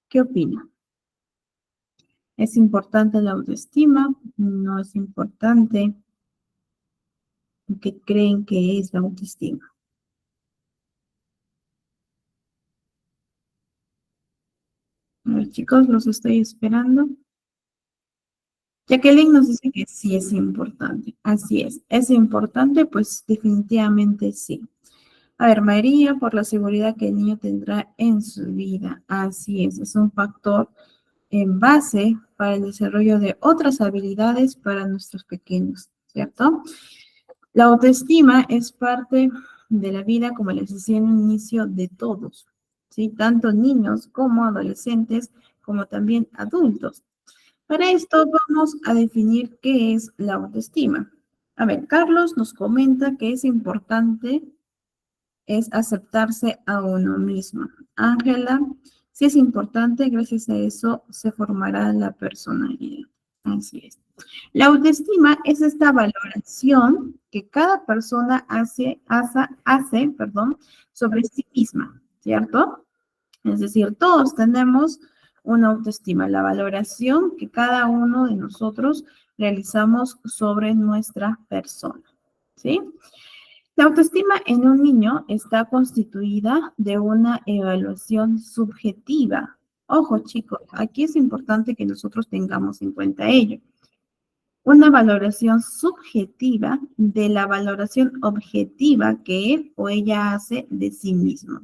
¿Qué opina? ¿Es importante la autoestima? ¿No es importante? ¿Qué creen que es la autoestima? A ver, chicos, los estoy esperando. Jacqueline nos dice que sí es importante. Así es importante, pues definitivamente sí. A ver, María, por la seguridad que el niño tendrá en su vida. Así es un factor en base para el desarrollo de otras habilidades para nuestros pequeños, ¿cierto? La autoestima es parte de la vida, como les decía en un inicio, de todos, ¿sí? Tanto niños como adolescentes, como también adultos. Para esto vamos a definir qué es la autoestima. A ver, Carlos nos comenta que es importante es aceptarse a uno mismo. Ángela, sí es importante, gracias a eso se formará la personalidad. Así es. La autoestima es esta valoración que cada persona hace sobre sí misma, ¿cierto? Es decir, todos tenemos una autoestima, la valoración que cada uno de nosotros realizamos sobre nuestra persona, ¿sí? La autoestima en un niño está constituida de una evaluación subjetiva. Ojo, chicos, aquí es importante que nosotros tengamos en cuenta ello. Una valoración subjetiva de la valoración objetiva que él o ella hace de sí mismo.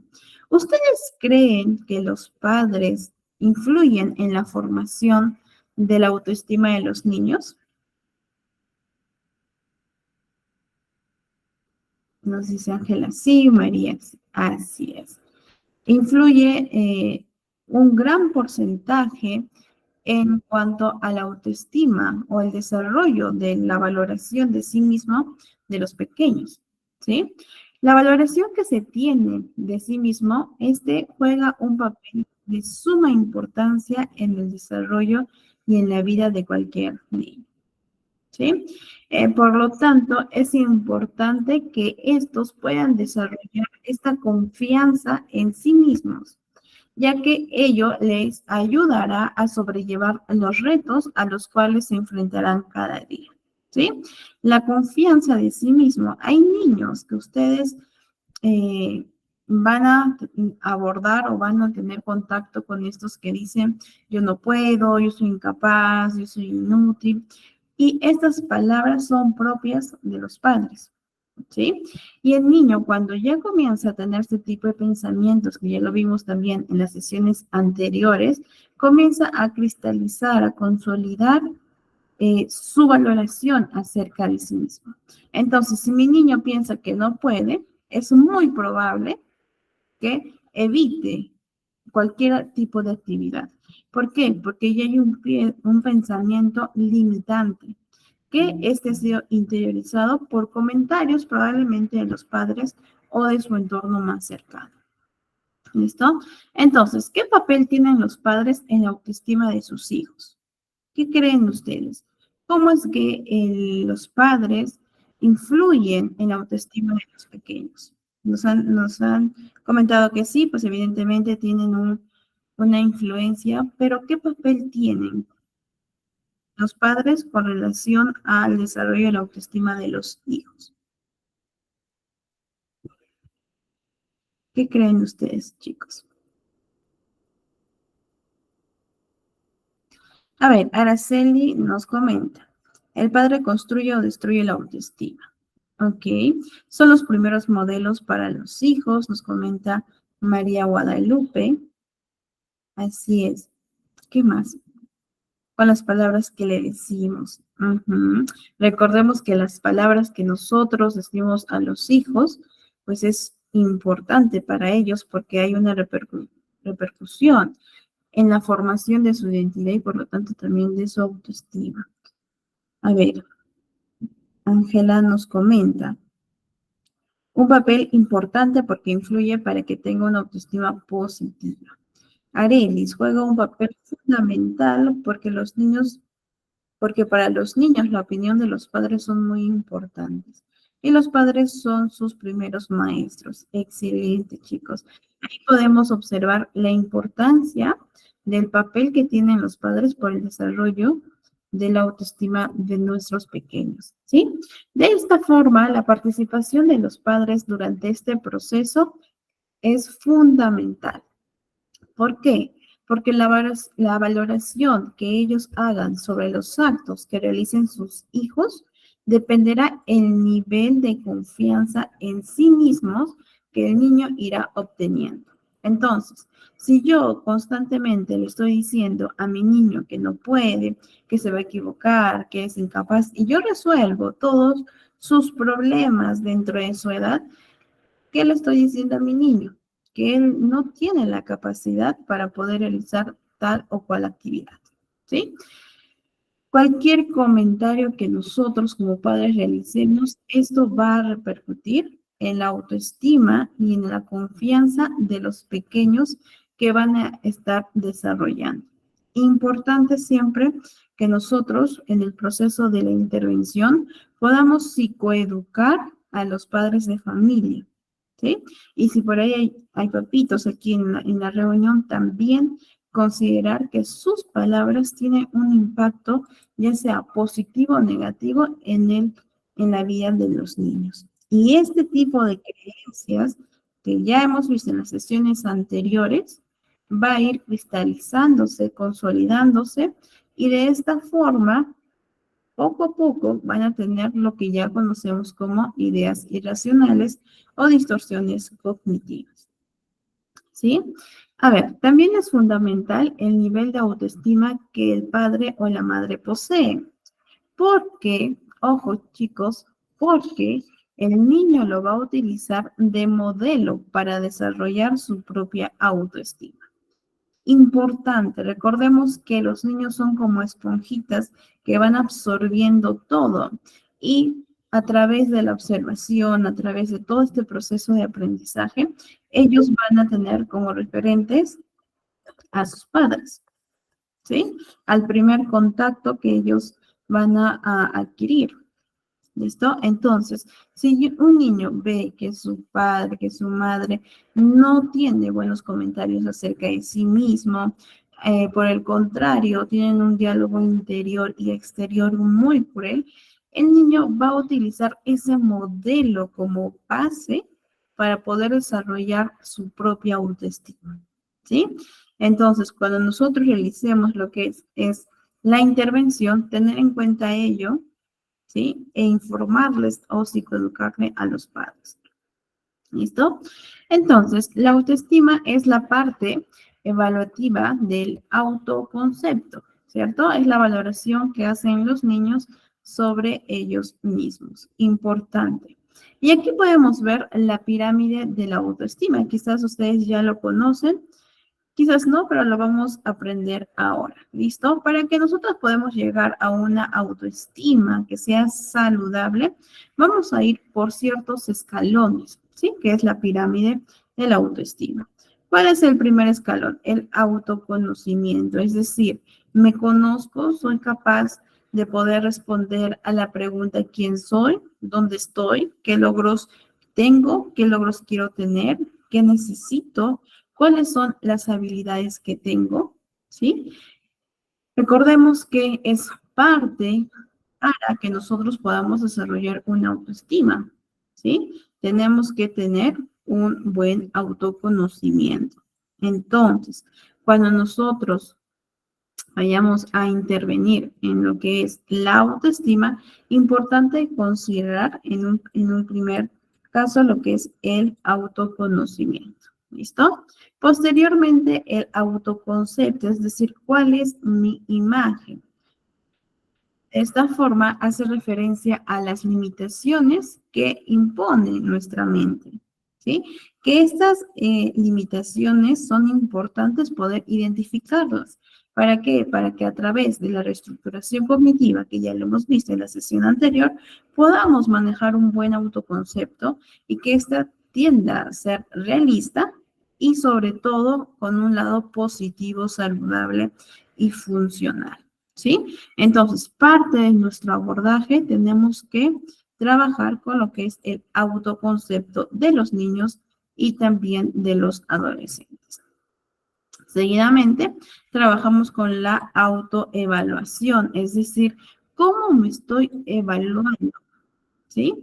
¿Ustedes creen que los padres influyen en la formación de la autoestima de los niños? Nos dice Ángela, sí, María, sí, así es. Influye un gran porcentaje en cuanto a la autoestima o el desarrollo de la valoración de sí mismo de los pequeños, ¿sí? La valoración que se tiene de sí mismo, juega un papel de suma importancia en el desarrollo y en la vida de cualquier niño, ¿sí? Por lo tanto, es importante que estos puedan desarrollar esta confianza en sí mismos, ya que ello les ayudará a sobrellevar los retos a los cuales se enfrentarán cada día, ¿sí? La confianza de sí mismo. Hay niños que ustedes eh, van a abordar o van a tener contacto con estos que dicen, yo no puedo, yo soy incapaz, yo soy inútil. Y estas palabras son propias de los padres, ¿sí? Y el niño cuando ya comienza a tener este tipo de pensamientos, que ya lo vimos también en las sesiones anteriores, comienza a cristalizar, a consolidar su valoración acerca de sí mismo. Entonces, si mi niño piensa que no puede, es muy probable que evite cualquier tipo de actividad. ¿Por qué? Porque ya hay un pensamiento limitante que este ha sido interiorizado por comentarios probablemente de los padres o de su entorno más cercano. ¿Listo? Entonces, ¿qué papel tienen los padres en la autoestima de sus hijos? ¿Qué creen ustedes? ¿Cómo es que los padres influyen en la autoestima de los pequeños? Nos han comentado que sí, pues evidentemente tienen una influencia, pero ¿qué papel tienen los padres con relación al desarrollo de la autoestima de los hijos? ¿Qué creen ustedes, chicos? A ver, Araceli nos comenta, el padre construye o destruye la autoestima. Ok, son los primeros modelos para los hijos, nos comenta María Guadalupe. Así es. ¿Qué más? Con las palabras que le decimos. Ujú. Recordemos que las palabras que nosotros decimos a los hijos, pues es importante para ellos porque hay una repercusión en la formación de su identidad y por lo tanto también de su autoestima. A ver, Ángela nos comenta. Un papel importante porque influye para que tenga una autoestima positiva. Arelis juega un papel fundamental porque para los niños la opinión de los padres son muy importantes. y los padres son sus primeros maestros. Excelente, chicos. Ahí podemos observar la importancia del papel que tienen los padres por el desarrollo de la autoestima de nuestros pequeños, ¿sí? De esta forma, la participación de los padres durante este proceso es fundamental. ¿Por qué? Porque la valoración que ellos hagan sobre los actos que realicen sus hijos dependerá el nivel de confianza en sí mismos que el niño irá obteniendo. Entonces, si yo constantemente le estoy diciendo a mi niño que no puede, que se va a equivocar, que es incapaz, y yo resuelvo todos sus problemas dentro de su edad, ¿qué le estoy diciendo a mi niño? Que él no tiene la capacidad para poder realizar tal o cual actividad, ¿sí? Cualquier comentario que nosotros como padres realicemos, esto va a repercutir en la autoestima y en la confianza de los pequeños que van a estar desarrollando. Importante siempre que nosotros en el proceso de la intervención podamos psicoeducar a los padres de familia, ¿sí? Y si por ahí hay papitos aquí en la reunión, también considerar que sus palabras tienen un impacto, ya sea positivo o negativo, en la vida de los niños. Y este tipo de creencias que ya hemos visto en las sesiones anteriores, va a ir cristalizándose, consolidándose, y de esta forma poco a poco van a tener lo que ya conocemos como ideas irracionales o distorsiones cognitivas. ¿Sí? A ver, también es fundamental el nivel de autoestima que el padre o la madre posee. Porque, ojo chicos, porque el niño lo va a utilizar de modelo para desarrollar su propia autoestima. Importante, recordemos que los niños son como esponjitas que van absorbiendo todo y a través de la observación, a través de todo este proceso de aprendizaje, ellos van a tener como referentes a sus padres, ¿sí? Al primer contacto que ellos van a adquirir. ¿Listo? Entonces, si un niño ve que su padre, que su madre no tiene buenos comentarios acerca de sí mismo, por el contrario, tienen un diálogo interior y exterior muy cruel, el niño va a utilizar ese modelo como base para poder desarrollar su propia autoestima, ¿sí? Entonces, cuando nosotros realicemos lo que es la intervención, tener en cuenta ello, ¿sí? E informarles o psicoeducarle a los padres. ¿Listo? Entonces, la autoestima es la parte evaluativa del autoconcepto, ¿cierto? Es la valoración que hacen los niños sobre ellos mismos. Importante. Y aquí podemos ver la pirámide de la autoestima. Quizás ustedes ya lo conocen. Quizás no, pero lo vamos a aprender ahora. ¿Listo? Para que nosotros podamos llegar a una autoestima que sea saludable, vamos a ir por ciertos escalones, ¿sí? Que es la pirámide de la autoestima. ¿Cuál es el primer escalón? El autoconocimiento, es decir, me conozco, soy capaz de poder responder a la pregunta ¿quién soy? ¿Dónde estoy? ¿Qué logros tengo? ¿Qué logros quiero tener? ¿Qué necesito? ¿Cuáles son las habilidades que tengo? ¿Sí? Recordemos que es parte para que nosotros podamos desarrollar una autoestima, ¿sí? Tenemos que tener un buen autoconocimiento. Entonces, cuando nosotros vayamos a intervenir en lo que es la autoestima, importante considerar en un primer caso lo que es el autoconocimiento. ¿Listo? Posteriormente, el autoconcepto, es decir, cuál es mi imagen. De esta forma hace referencia a las limitaciones que impone nuestra mente, ¿sí? Que estas limitaciones son importantes poder identificarlas. ¿Para qué? Para que a través de la reestructuración cognitiva, que ya lo hemos visto en la sesión anterior, podamos manejar un buen autoconcepto y que ésta tienda a ser realista y sobre todo con un lado positivo, saludable y funcional, ¿sí? Entonces, parte de nuestro abordaje tenemos que trabajar con lo que es el autoconcepto de los niños y también de los adolescentes. Seguidamente, trabajamos con la autoevaluación, es decir, ¿cómo me estoy evaluando? ¿Sí?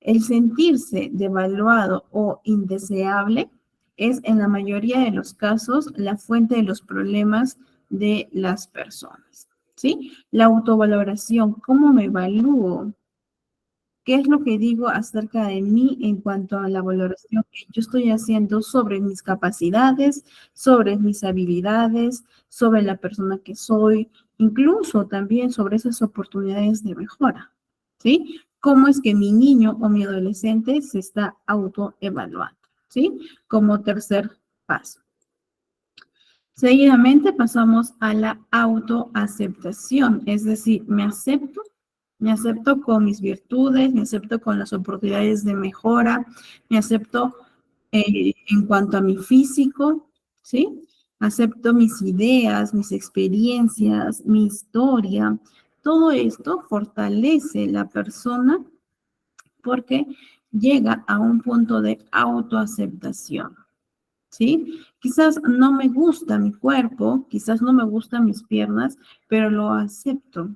El sentirse devaluado o indeseable es en la mayoría de los casos la fuente de los problemas de las personas. ¿Sí? La autovaloración, ¿cómo me evalúo? ¿Qué es lo que digo acerca de mí en cuanto a la valoración que yo estoy haciendo sobre mis capacidades, sobre mis habilidades, sobre la persona que soy, incluso también sobre esas oportunidades de mejora? ¿Sí? ¿Cómo es que mi niño o mi adolescente se está autoevaluando? ¿Sí? Como tercer paso. Seguidamente pasamos a la autoaceptación, es decir, me acepto con mis virtudes, me acepto con las oportunidades de mejora, me acepto en cuanto a mi físico, ¿sí? Acepto mis ideas, mis experiencias, mi historia. Todo esto fortalece la persona porque llega a un punto de autoaceptación. ¿Sí? Quizás no me gusta mi cuerpo, quizás no me gustan mis piernas, pero lo acepto.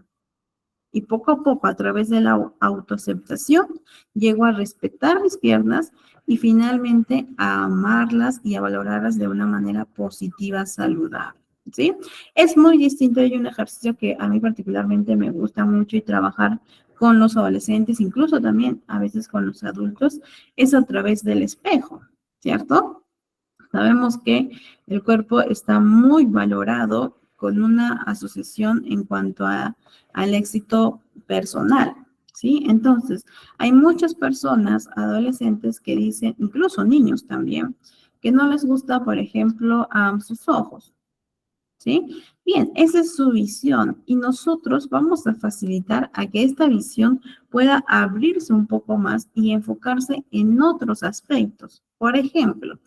Y poco a poco, a través de la autoaceptación, llego a respetar mis piernas y finalmente a amarlas y a valorarlas de una manera positiva, saludable. ¿Sí? Es muy distinto, hay un ejercicio que a mí particularmente me gusta mucho y trabajar con los adolescentes, incluso también a veces con los adultos, es a través del espejo, ¿cierto? Sabemos que el cuerpo está muy valorado con una asociación en cuanto al éxito personal, ¿sí? Entonces, hay muchas personas, adolescentes, que dicen, incluso niños también, que no les gusta, por ejemplo, sus ojos, ¿sí? Bien, esa es su visión y nosotros vamos a facilitar a que esta visión pueda abrirse un poco más y enfocarse en otros aspectos. Por ejemplo,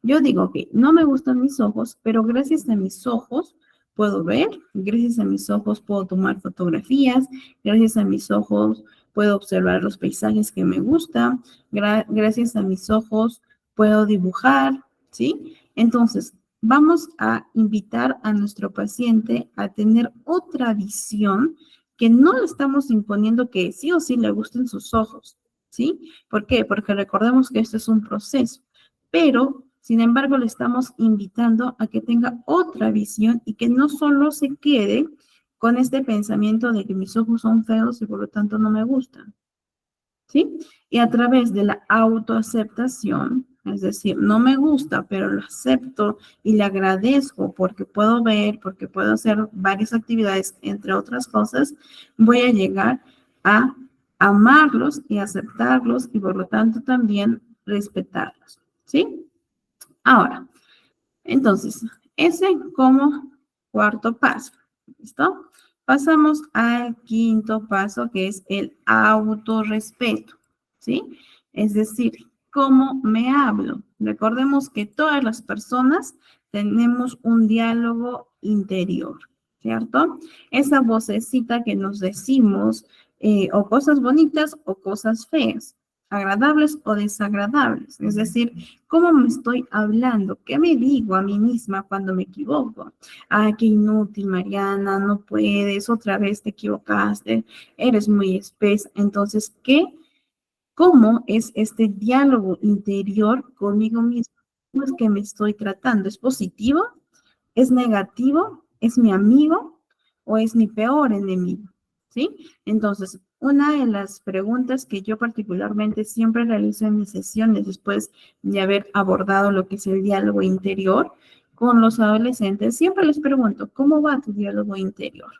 yo digo que no me gustan mis ojos, pero gracias a mis ojos puedo ver, gracias a mis ojos puedo tomar fotografías, gracias a mis ojos puedo observar los paisajes que me gustan, gracias a mis ojos puedo dibujar, ¿sí? Entonces, vamos a invitar a nuestro paciente a tener otra visión que no le estamos imponiendo que sí o sí le gusten sus ojos, ¿sí? ¿Por qué? Porque recordemos que esto es un proceso, pero sin embargo le estamos invitando a que tenga otra visión y que no solo se quede con este pensamiento de que mis ojos son feos y por lo tanto no me gustan. ¿Sí? Y a través de la autoaceptación, es decir, no me gusta, pero lo acepto y le agradezco porque puedo ver, porque puedo hacer varias actividades, entre otras cosas, voy a llegar a amarlos y aceptarlos y por lo tanto también respetarlos. ¿Sí? Ahora, entonces, ese como cuarto paso. ¿Listo? Pasamos al quinto paso, que es el autorrespeto. ¿Sí? Es decir, ¿cómo me hablo? Recordemos que todas las personas tenemos un diálogo interior, ¿cierto? Esa vocecita que nos decimos o cosas bonitas o cosas feas, agradables o desagradables. Es decir, ¿cómo me estoy hablando? ¿Qué me digo a mí misma cuando me equivoco? Ah, qué inútil, Mariana, no puedes, otra vez te equivocaste, eres muy espesa. Entonces, ¿cómo es este diálogo interior conmigo misma? ¿Cómo es que me estoy tratando? ¿Es positivo? ¿Es negativo? ¿Es mi amigo? ¿O es mi peor enemigo? ¿Sí? Entonces, una de las preguntas que yo particularmente siempre realizo en mis sesiones después de haber abordado lo que es el diálogo interior con los adolescentes, siempre les pregunto, ¿cómo va tu diálogo interior?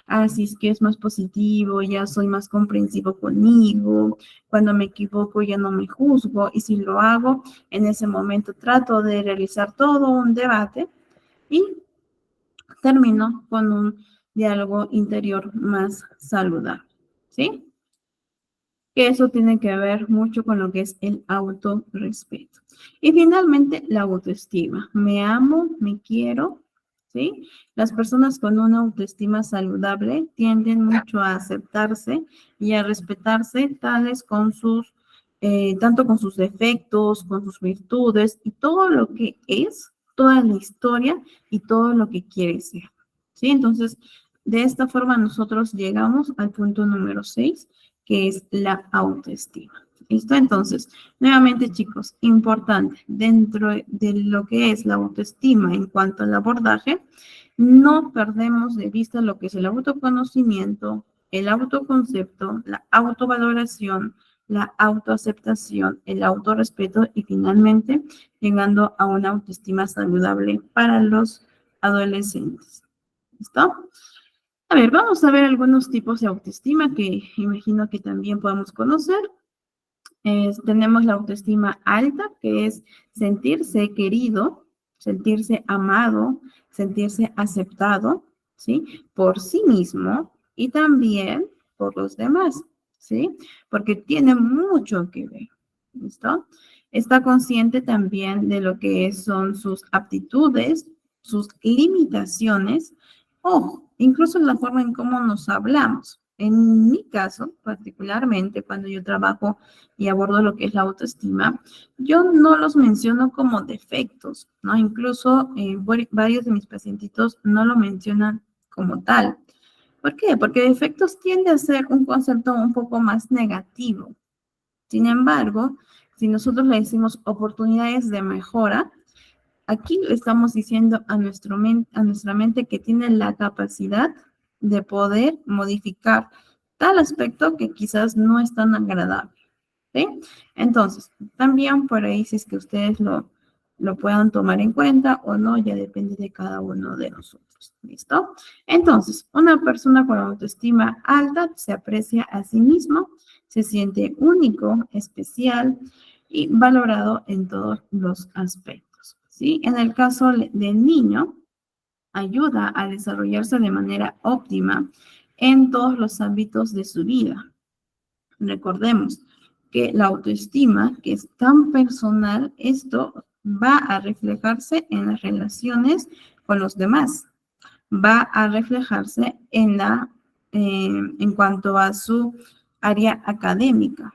Así es que es más positivo, ya soy más comprensivo conmigo, cuando me equivoco ya no me juzgo y si lo hago, en ese momento trato de realizar todo un debate y termino con un diálogo interior más saludable, ¿sí? Que eso tiene que ver mucho con lo que es el autorrespeto. Y finalmente, la autoestima. Me amo, me quiero, ¿sí? Las personas con una autoestima saludable tienden mucho a aceptarse y a respetarse tales con sus, tanto con sus defectos, con sus virtudes y todo lo que es, toda la historia y todo lo que quiere ser, ¿sí? Entonces, de esta forma nosotros llegamos al punto número 6, que es la autoestima. ¿Listo? Entonces, nuevamente, chicos, importante, dentro de lo que es la autoestima en cuanto al abordaje, no perdemos de vista lo que es el autoconocimiento, el autoconcepto, la autovaloración, la autoaceptación, el autorrespeto y finalmente llegando a una autoestima saludable para los adolescentes. ¿Listo? A ver, vamos a ver algunos tipos de autoestima que imagino que también podemos conocer. Tenemos la autoestima alta, que es sentirse querido, sentirse amado, sentirse aceptado, ¿sí? Por sí mismo y también por los demás, ¿sí? Porque tiene mucho que ver, ¿listo? Está consciente también de lo que son sus aptitudes, sus limitaciones, o incluso la forma en cómo nos hablamos. En mi caso, particularmente, cuando yo trabajo y abordo lo que es la autoestima, yo no los menciono como defectos, ¿no? Incluso varios de mis pacientitos no lo mencionan como tal. ¿Por qué? Porque defectos tiende a ser un concepto un poco más negativo. Sin embargo, si nosotros le decimos oportunidades de mejora, aquí le estamos diciendo a nuestra mente que tiene la capacidad de poder modificar tal aspecto que quizás no es tan agradable. ¿Sí? Entonces, también por ahí si es que ustedes lo puedan tomar en cuenta o no, ya depende de cada uno de nosotros. ¿Listo? Entonces, una persona con autoestima alta se aprecia a sí mismo, se siente único, especial y valorado en todos los aspectos. ¿Sí? En el caso del niño, ayuda a desarrollarse de manera óptima en todos los ámbitos de su vida. Recordemos que la autoestima, que es tan personal, esto va a reflejarse en las relaciones con los demás, va a reflejarse en cuanto a su área académica,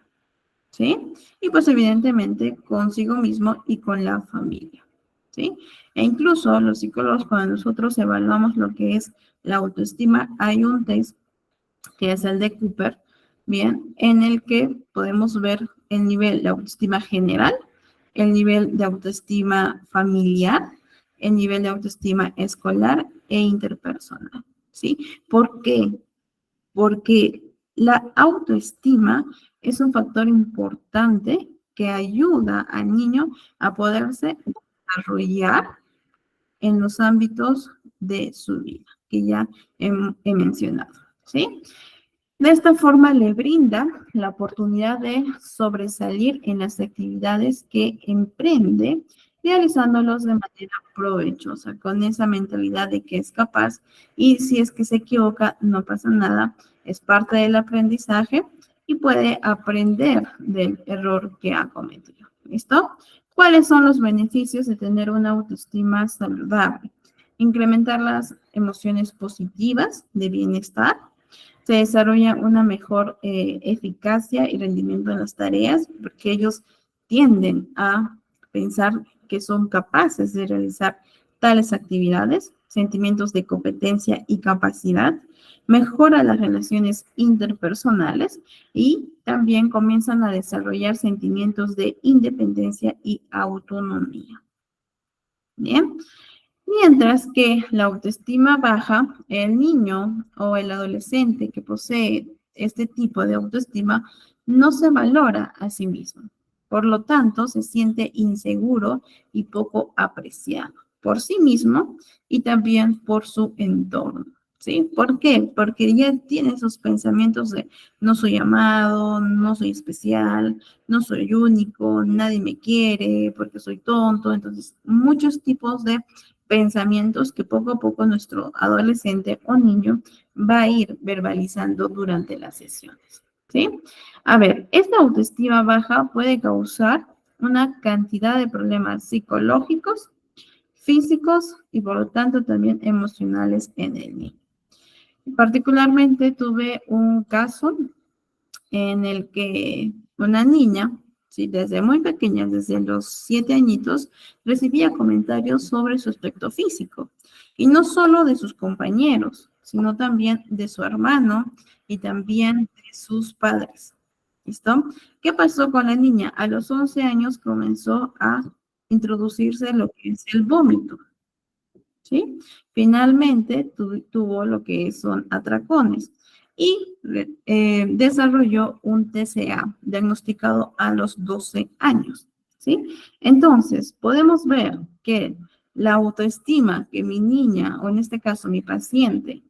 ¿sí? Y pues evidentemente consigo mismo y con la familia, ¿sí? E incluso los psicólogos, cuando nosotros evaluamos lo que es la autoestima, hay un test que es el de Cooper, bien, en el que podemos ver el nivel de autoestima general, el nivel de autoestima familiar, el nivel de autoestima escolar e interpersonal, ¿sí? ¿Por qué? Porque la autoestima es un factor importante que ayuda al niño a poderse desarrollar en los ámbitos de su vida, que ya he mencionado, ¿sí? De esta forma le brinda la oportunidad de sobresalir en las actividades que emprende, realizándolos de manera provechosa, con esa mentalidad de que es capaz y si es que se equivoca, no pasa nada, es parte del aprendizaje y puede aprender del error que ha cometido. ¿Listo? ¿Cuáles son los beneficios de tener una autoestima saludable? Incrementar las emociones positivas de bienestar, se desarrolla una mejor eficacia y rendimiento en las tareas, porque ellos tienden a pensar que son capaces de realizar tales actividades, sentimientos de competencia y capacidad, mejora las relaciones interpersonales y también comienzan a desarrollar sentimientos de independencia y autonomía. Bien. Mientras que la autoestima baja, el niño o el adolescente que posee este tipo de autoestima no se valora a sí mismo. Por lo tanto, se siente inseguro y poco apreciado por sí mismo y también por su entorno. ¿Sí? ¿Por qué? Porque ya tiene esos pensamientos de no soy amado, no soy especial, no soy único, nadie me quiere porque soy tonto. Entonces, muchos tipos de pensamientos que poco a poco nuestro adolescente o niño va a ir verbalizando durante las sesiones, ¿sí? A ver, esta autoestima baja puede causar una cantidad de problemas psicológicos, físicos y por lo tanto también emocionales en el niño. Particularmente tuve un caso en el que una niña, sí, desde muy pequeña, desde los 7 añitos, recibía comentarios sobre su aspecto físico. Y no solo de sus compañeros, sino también de su hermano y también de sus padres. ¿Listo? ¿Qué pasó con la niña? A los 11 años comenzó a introducirse lo que es el vómito. ¿Sí? Finalmente tuvo lo que son atracones y desarrolló un TCA diagnosticado a los 12 años, ¿sí? Entonces, podemos ver que la autoestima que mi niña, o en este caso mi paciente,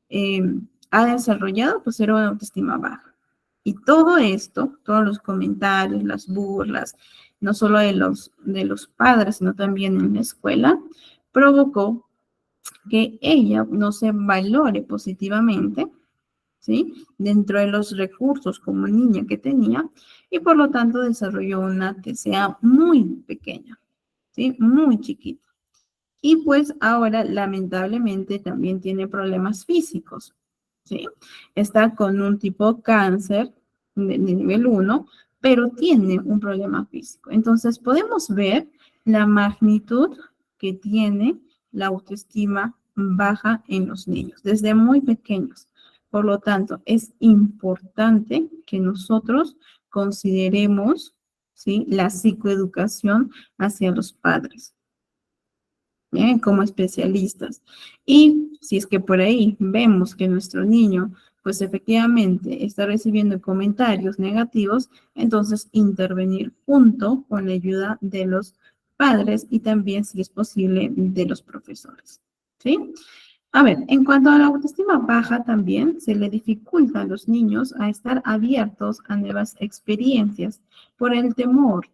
eh, ha desarrollado, pues era una autoestima baja. Y todo esto, todos los comentarios, las burlas, no solo de los padres, sino también en la escuela, provocó que ella no se valore positivamente, ¿sí? Dentro de los recursos como niña que tenía y por lo tanto desarrolló una TCA muy pequeña, ¿sí? Muy chiquita. Y pues ahora lamentablemente también tiene problemas físicos, ¿sí? Está con un tipo cáncer de nivel 1, pero tiene un problema físico. Entonces podemos ver la magnitud que tiene la autoestima baja en los niños desde muy pequeños. Por lo tanto, es importante que nosotros consideremos, ¿sí?, la psicoeducación hacia los padres, como especialistas. Y si es que por ahí vemos que nuestro niño, pues efectivamente está recibiendo comentarios negativos, entonces intervenir junto con la ayuda de los padres y también, si es posible, de los profesores. ¿Sí? A ver, en cuanto a la autoestima baja, también se le dificulta a los niños a estar abiertos a nuevas experiencias por el temor,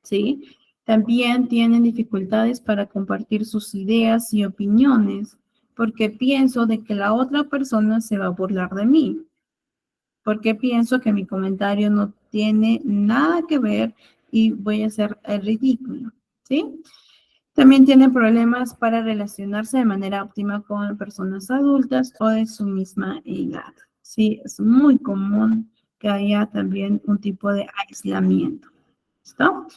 ¿sí? También tienen dificultades para compartir sus ideas y opiniones, porque pienso de que la otra persona se va a burlar de mí, porque pienso que mi comentario no tiene nada que ver y voy a hacer el ridículo, ¿sí? También tienen problemas para relacionarse de manera óptima con personas adultas o de su misma edad, ¿sí? Es muy común que haya también un tipo de aislamiento, ¿listo?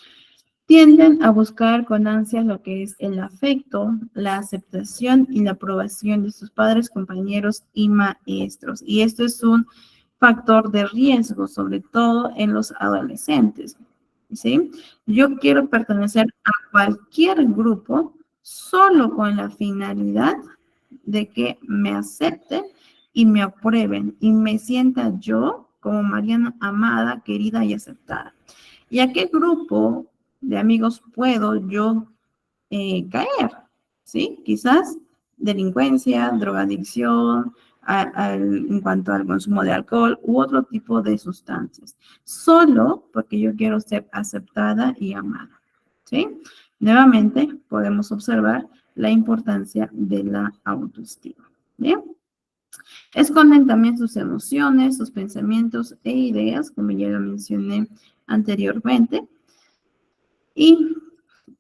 Tienden a buscar con ansias lo que es el afecto, la aceptación y la aprobación de sus padres, compañeros y maestros. Y esto es un factor de riesgo, sobre todo en los adolescentes. ¿Sí? Yo quiero pertenecer a cualquier grupo solo con la finalidad de que me acepten y me aprueben y me sienta yo como Mariana amada, querida y aceptada. ¿Y a qué grupo de amigos puedo yo caer? ¿Sí? Quizás delincuencia, drogadicción, en cuanto al consumo de alcohol u otro tipo de sustancias, solo porque yo quiero ser aceptada y amada. ¿Sí? Nuevamente podemos observar la importancia de la autoestima. ¿Bien? Esconden también sus emociones, sus pensamientos e ideas, como ya lo mencioné anteriormente. Y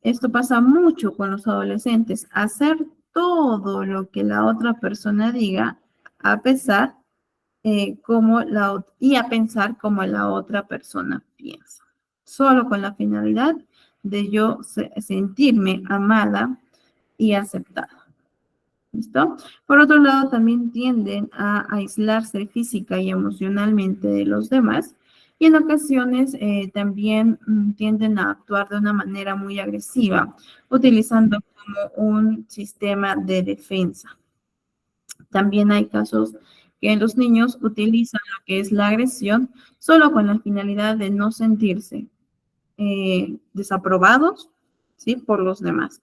esto pasa mucho con los adolescentes, hacer todo lo que la otra persona diga, a pesar y a pensar como la otra persona piensa, solo con la finalidad de yo sentirme amada y aceptada. ¿Listo? Por otro lado, también tienden a aislarse física y emocionalmente de los demás y en ocasiones también tienden a actuar de una manera muy agresiva, utilizando como un sistema de defensa. También hay casos que los niños utilizan lo que es la agresión solo con la finalidad de no sentirse desaprobados, ¿sí?, por los demás,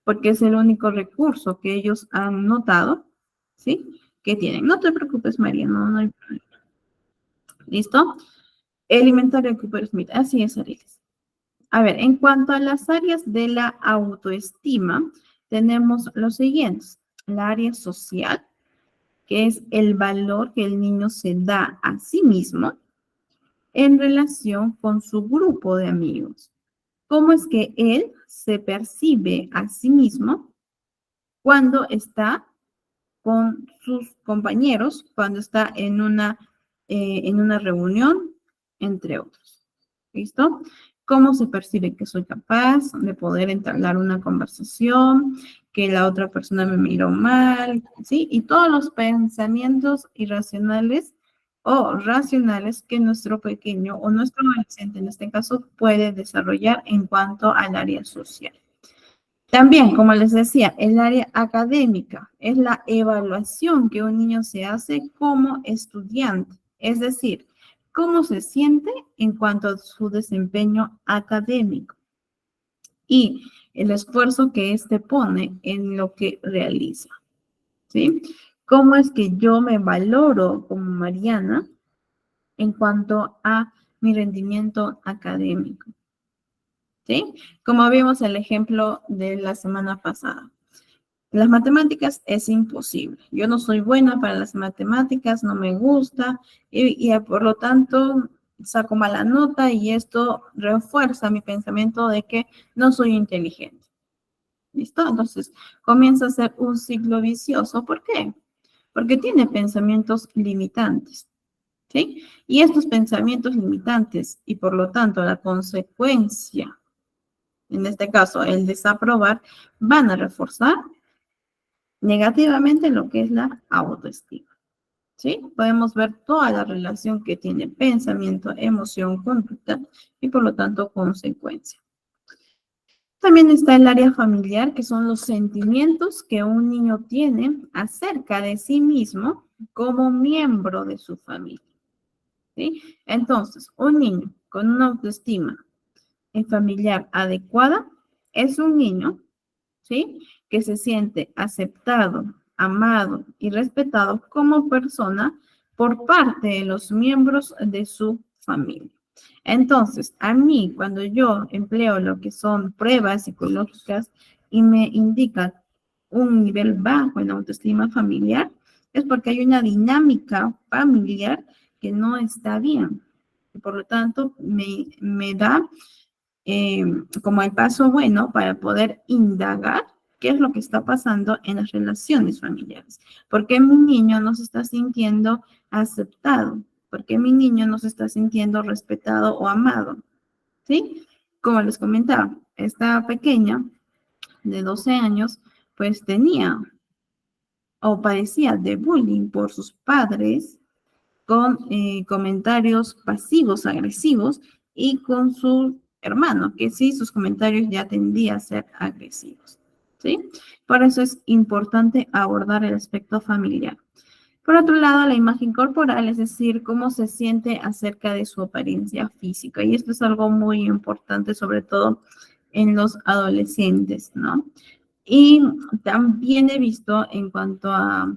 porque es el único recurso que ellos han notado, ¿sí?, que tienen. No te preocupes, María, no hay problema. ¿Listo? El inventario de Cooper-Smith, así es, Arilis. A ver, en cuanto a las áreas de la autoestima, tenemos los siguientes. La área social, que es el valor que el niño se da a sí mismo en relación con su grupo de amigos. cómo es que él se percibe a sí mismo cuando está con sus compañeros, cuando está en una reunión, entre otros. ¿Listo? ¿Cómo se percibe que soy capaz de poder entablar una conversación, que la otra persona me miró mal, ¿sí? Y todos los pensamientos irracionales o racionales que nuestro pequeño o nuestro adolescente, en este caso, puede desarrollar en cuanto al área social. También, como les decía, el área académica es la evaluación que un niño se hace como estudiante, es decir, cómo se siente en cuanto a su desempeño académico y el esfuerzo que éste pone en lo que realiza, ¿sí? ¿Cómo es que yo me valoro como Mariana en cuanto a mi rendimiento académico? ¿Sí? Como vimos el ejemplo de la semana pasada. Las matemáticas es imposible. Yo no soy buena para las matemáticas, no me gusta y por lo tanto saco mala nota y esto refuerza mi pensamiento de que no soy inteligente. ¿Listo? Entonces comienza a ser un ciclo vicioso. ¿Por qué? Porque tiene pensamientos limitantes. ¿Sí? Y estos pensamientos limitantes y por lo tanto la consecuencia, en este caso el desaprobar, van a reforzar negativamente lo que es la autoestima. ¿Sí? Podemos ver toda la relación que tiene pensamiento, emoción, conducta y por lo tanto consecuencia. También está el área familiar, que son los sentimientos que un niño tiene acerca de sí mismo como miembro de su familia. ¿Sí? Entonces, un niño con una autoestima familiar adecuada es un niño, ¿sí? Que se siente aceptado, amado y respetado como persona por parte de los miembros de su familia. Entonces, a mí, cuando yo empleo lo que son pruebas psicológicas y me indica un nivel bajo en autoestima familiar, es porque hay una dinámica familiar que no está bien. Por lo tanto, me da como el paso bueno para poder indagar qué es lo que está pasando en las relaciones familiares. ¿Por qué mi niño no se está sintiendo aceptado? ¿Por qué mi niño no se está sintiendo respetado o amado? ¿Sí? Como les comentaba, esta pequeña de 12 años, pues tenía o padecía de bullying por sus padres con comentarios pasivos, agresivos, y con su hermano, que sí, sus comentarios ya tendían a ser agresivos. ¿Sí? Por eso es importante abordar el aspecto familiar. Por otro lado, la imagen corporal, es decir, cómo se siente acerca de su apariencia física. Y esto es algo muy importante, sobre todo en los adolescentes, ¿no? Y también he visto en cuanto a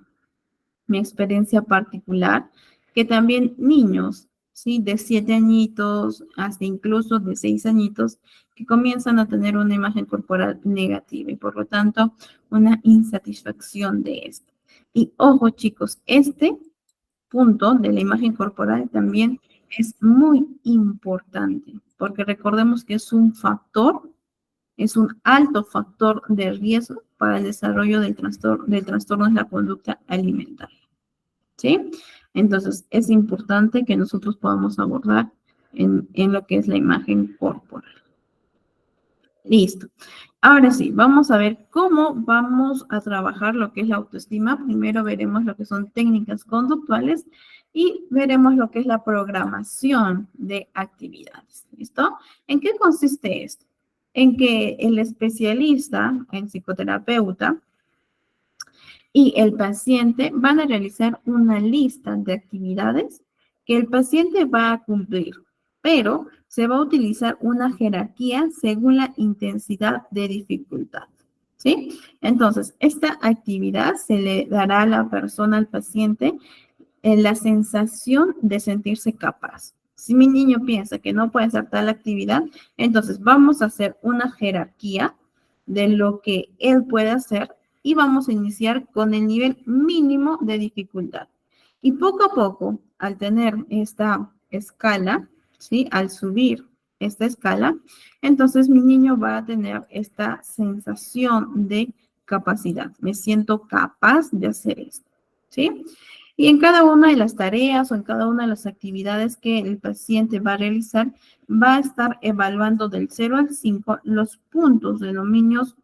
mi experiencia particular, que también niños, ¿sí? De 7 añitos hasta incluso de 6 añitos, que comienzan a tener una imagen corporal negativa y por lo tanto una insatisfacción de esto. Y ojo chicos, este punto de la imagen corporal también es muy importante, porque recordemos que es un factor, es un alto factor de riesgo para el desarrollo del trastorno de la conducta alimentaria. ¿Sí? Entonces, es importante que nosotros podamos abordar en lo que es la imagen corporal. Listo. Ahora sí, vamos a ver cómo vamos a trabajar lo que es la autoestima. Primero veremos lo que son técnicas conductuales y veremos lo que es la programación de actividades. ¿Listo? ¿En qué consiste esto? En que el especialista, el psicoterapeuta, y el paciente van a realizar una lista de actividades que el paciente va a cumplir, pero se va a utilizar una jerarquía según la intensidad de dificultad. ¿Sí? Entonces, esta actividad se le dará a la persona, al paciente, la sensación de sentirse capaz. Si mi niño piensa que no puede hacer tal actividad, entonces vamos a hacer una jerarquía de lo que él puede hacer y vamos a iniciar con el nivel mínimo de dificultad. Y poco a poco, al tener esta escala, ¿sí? Al subir esta escala, entonces mi niño va a tener esta sensación de capacidad. Me siento capaz de hacer esto, ¿sí? Y en cada una de las tareas o en cada una de las actividades que el paciente va a realizar, va a estar evaluando del 0 al 5 los puntos de dominios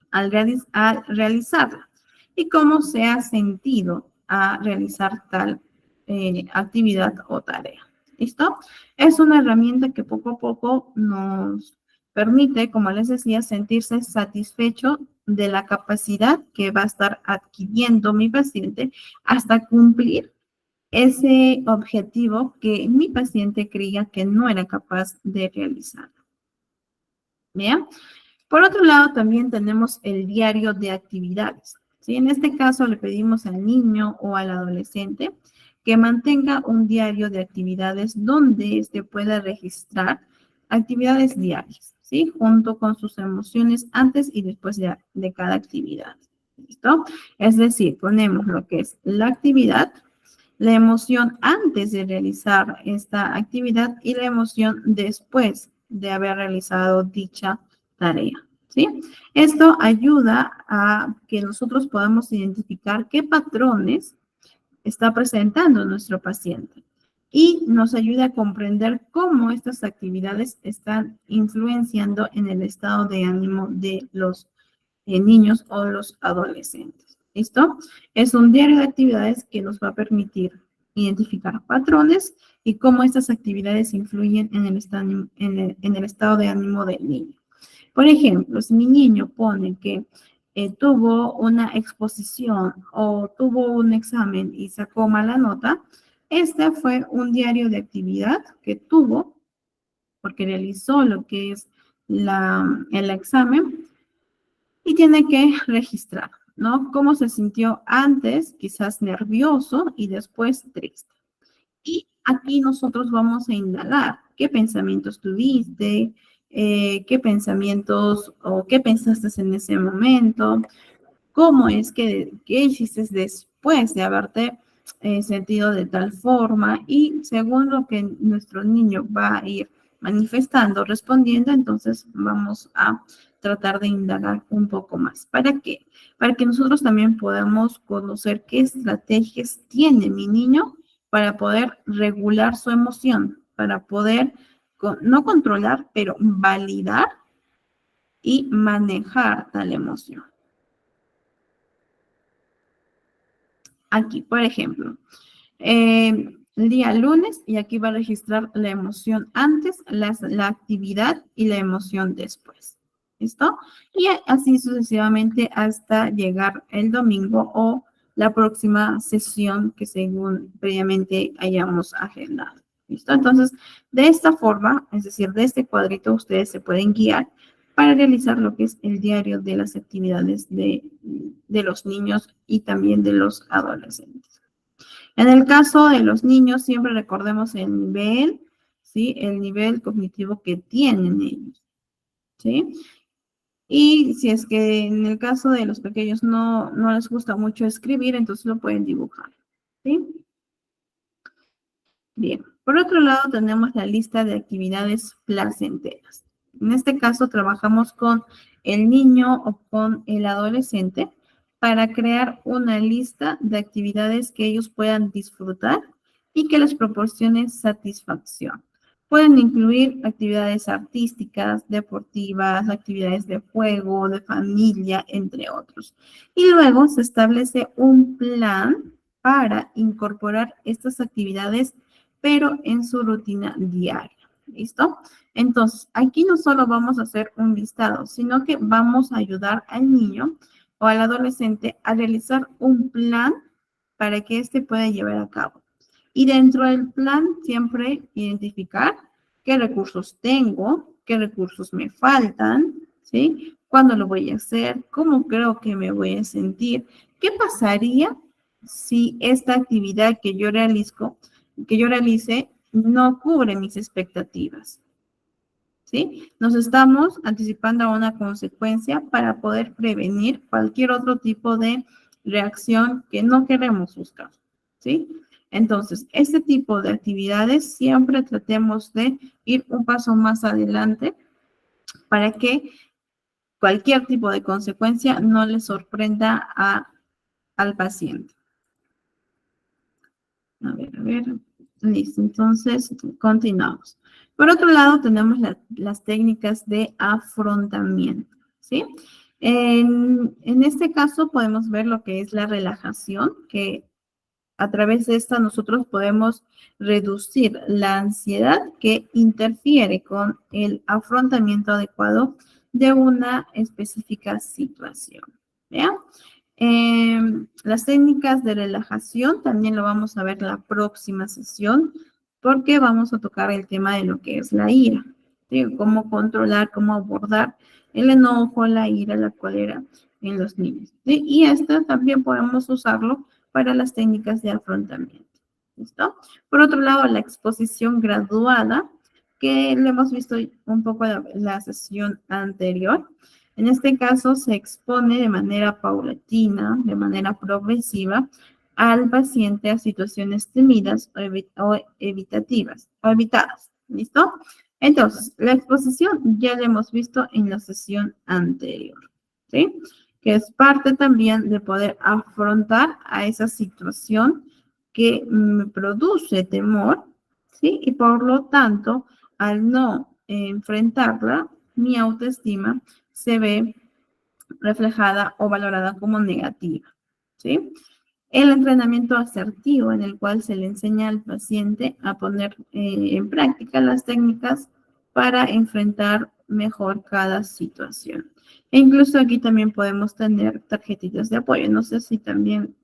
al realizarla y cómo se ha sentido a realizar tal actividad o tarea. ¿Listo? Es una herramienta que poco a poco nos permite, como les decía, sentirse satisfecho de la capacidad que va a estar adquiriendo mi paciente hasta cumplir ese objetivo que mi paciente creía que no era capaz de realizar. ¿Bien? Por otro lado, también tenemos el diario de actividades. ¿Sí? En este caso, le pedimos al niño o al adolescente que mantenga un diario de actividades donde éste pueda registrar actividades diarias, ¿sí? Junto con sus emociones antes y después de cada actividad. ¿Listo? Es decir, ponemos lo que es la actividad, la emoción antes de realizar esta actividad y la emoción después de haber realizado dicha tarea, ¿sí? Esto ayuda a que nosotros podamos identificar qué patrones está presentando nuestro paciente y nos ayuda a comprender cómo estas actividades están influenciando en el estado de ánimo de los niños o los adolescentes. ¿Listo? Es un diario de actividades que nos va a permitir identificar patrones y cómo estas actividades influyen en el estado de ánimo del niño. Por ejemplo, si mi niño pone que tuvo una exposición o tuvo un examen y sacó mala nota, este fue un diario de actividad que tuvo porque realizó lo que es el examen y tiene que registrar, ¿no? Cómo se sintió antes, quizás nervioso y después triste. Y aquí nosotros vamos a indagar qué pensamientos tuviste, qué pensamientos o qué pensaste en ese momento, cómo es que, qué hiciste después de haberte sentido de tal forma y según lo que nuestro niño va a ir manifestando, respondiendo, entonces vamos a tratar de indagar un poco más. ¿Para qué? Para que nosotros también podamos conocer qué estrategias tiene mi niño para poder regular su emoción, para poder no controlar, pero validar y manejar tal emoción. Aquí, por ejemplo, el día lunes y aquí va a registrar la emoción antes, la actividad y la emoción después. ¿Listo? Y así sucesivamente hasta llegar el domingo o la próxima sesión que según previamente hayamos agendado. ¿Listo? Entonces, de esta forma, es decir, de este cuadrito, ustedes se pueden guiar para realizar lo que es el diario de las actividades de los niños y también de los adolescentes. En el caso de los niños, siempre recordemos el nivel, ¿sí? El nivel cognitivo que tienen ellos, ¿sí? Y si es que en el caso de los pequeños no les gusta mucho escribir, entonces lo pueden dibujar, ¿sí? Bien, por otro lado tenemos la lista de actividades placenteras. En este caso trabajamos con el niño o con el adolescente para crear una lista de actividades que ellos puedan disfrutar y que les proporcione satisfacción. Pueden incluir actividades artísticas, deportivas, actividades de juego, de familia, entre otros. Y luego se establece un plan para incorporar estas actividades pero en su rutina diaria. ¿Listo? Entonces, aquí no solo vamos a hacer un listado, sino que vamos a ayudar al niño o al adolescente a realizar un plan para que éste pueda llevar a cabo. Y dentro del plan siempre identificar qué recursos tengo, qué recursos me faltan, ¿sí? ¿Cuándo lo voy a hacer? ¿Cómo creo que me voy a sentir? ¿Qué pasaría si esta actividad que yo realice no cubre mis expectativas? ¿Sí? Nos estamos anticipando a una consecuencia para poder prevenir cualquier otro tipo de reacción que no queremos buscar, ¿sí? Entonces, este tipo de actividades siempre tratemos de ir un paso más adelante para que cualquier tipo de consecuencia no le sorprenda al paciente. A ver, listo. Entonces, continuamos. Por otro lado, tenemos las técnicas de afrontamiento, ¿sí? En este caso podemos ver lo que es la relajación, que a través de esta nosotros podemos reducir la ansiedad que interfiere con el afrontamiento adecuado de una específica situación. ¿Vean? Las técnicas de relajación también lo vamos a ver la próxima sesión porque vamos a tocar el tema de lo que es la ira, ¿sí? Cómo controlar, cómo abordar el enojo, la ira, la cólera en los niños, ¿sí? Y esto también podemos usarlo para las técnicas de afrontamiento. ¿Listo? Por otro lado, la exposición graduada, que lo hemos visto un poco en la sesión anterior. En este caso, se expone de manera paulatina, de manera progresiva, al paciente a situaciones temidas o evitativas, o evitadas. ¿Listo? Entonces, la exposición ya la hemos visto en la sesión anterior. ¿Sí? Que es parte también de poder afrontar a esa situación que me produce temor, ¿sí? Y por lo tanto, al no enfrentarla, mi autoestima se ve reflejada o valorada como negativa, ¿sí? El entrenamiento asertivo en el cual se le enseña al paciente a poner en práctica las técnicas para enfrentar mejor cada situación. E incluso aquí también podemos tener tarjetitas de apoyo. No sé si también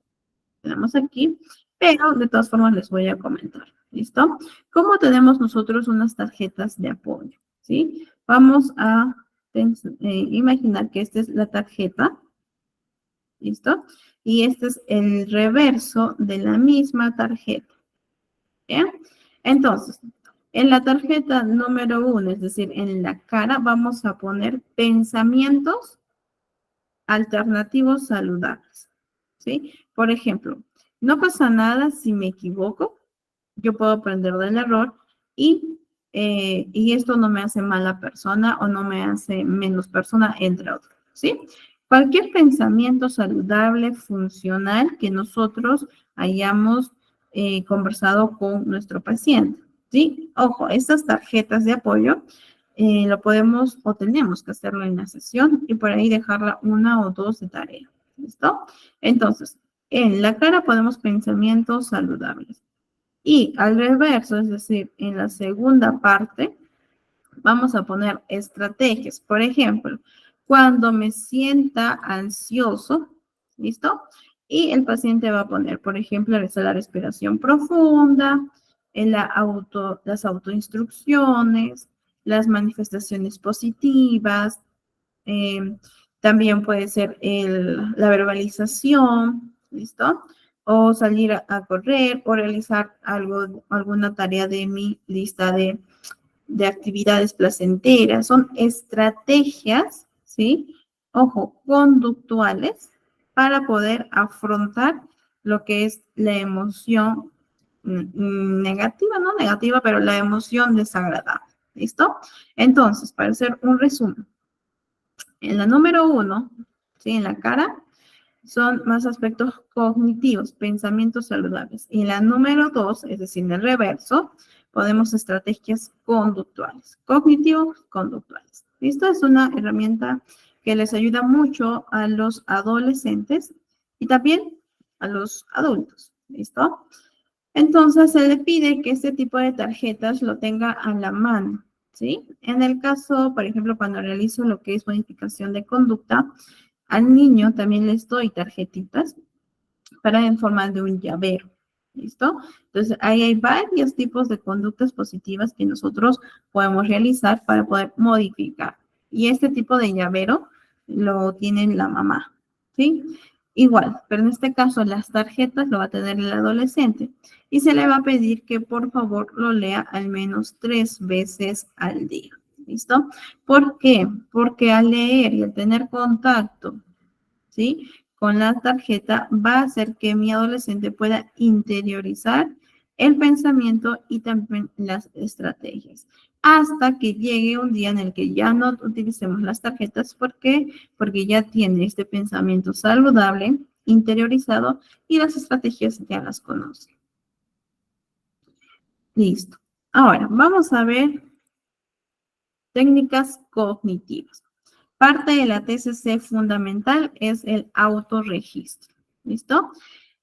tenemos aquí, pero de todas formas les voy a comentar. ¿Listo? ¿Cómo tenemos nosotros unas tarjetas de apoyo? ¿Sí? Vamos a imaginar que esta es la tarjeta. ¿Listo? Y este es el reverso de la misma tarjeta. ¿Bien? Entonces, en la tarjeta número 1, es decir, en la cara, vamos a poner pensamientos alternativos saludables. ¿Sí? Por ejemplo, no pasa nada si me equivoco, yo puedo aprender del error y esto no me hace mala persona o no me hace menos persona, entre otros, ¿sí? Cualquier pensamiento saludable, funcional, que nosotros hayamos conversado con nuestro paciente, ¿sí? Ojo, estas tarjetas de apoyo lo podemos o tenemos que hacerlo en la sesión y por ahí dejarla una o dos de tarea, ¿listo? Entonces, en la cara ponemos pensamientos saludables. Y al reverso, es decir, en la segunda parte, vamos a poner estrategias. Por ejemplo, cuando me sienta ansioso, ¿listo? Y el paciente va a poner, por ejemplo, la respiración profunda, las autoinstrucciones, las manifestaciones positivas, eh, también puede ser la verbalización, ¿listo? O salir a correr o realizar alguna tarea de mi lista de actividades placenteras. Son estrategias, ¿sí? Ojo, conductuales para poder afrontar lo que es la emoción negativa, no negativa, pero la emoción desagradable. ¿Listo? Entonces, para hacer un resumen, en la número 1, ¿sí? En la cara, son más aspectos cognitivos, pensamientos saludables. Y en la número 2, es decir, en el reverso, podemos estrategias conductuales, cognitivos conductuales. Esto es una herramienta que les ayuda mucho a los adolescentes y también a los adultos. ¿Listo? Entonces se le pide que este tipo de tarjetas lo tenga a la mano, ¿sí? En el caso, por ejemplo, cuando realizo lo que es modificación de conducta, al niño también les doy tarjetitas para en forma de un llavero, ¿listo? Entonces ahí hay varios tipos de conductas positivas que nosotros podemos realizar para poder modificar. Y este tipo de llavero lo tiene la mamá, ¿sí? Igual, pero en este caso las tarjetas lo va a tener el adolescente y se le va a pedir que por favor lo lea al menos 3 veces al día. ¿Listo? ¿Por qué? Porque al leer y al tener contacto, ¿sí? con la tarjeta va a hacer que mi adolescente pueda interiorizar el pensamiento y también las estrategias, hasta que llegue un día en el que ya no utilicemos las tarjetas. ¿Por qué? Porque ya tiene este pensamiento saludable, interiorizado, y las estrategias ya las conoce. Listo. Ahora, vamos a ver técnicas cognitivas. Parte de la TCC fundamental es el autorregistro. ¿Listo?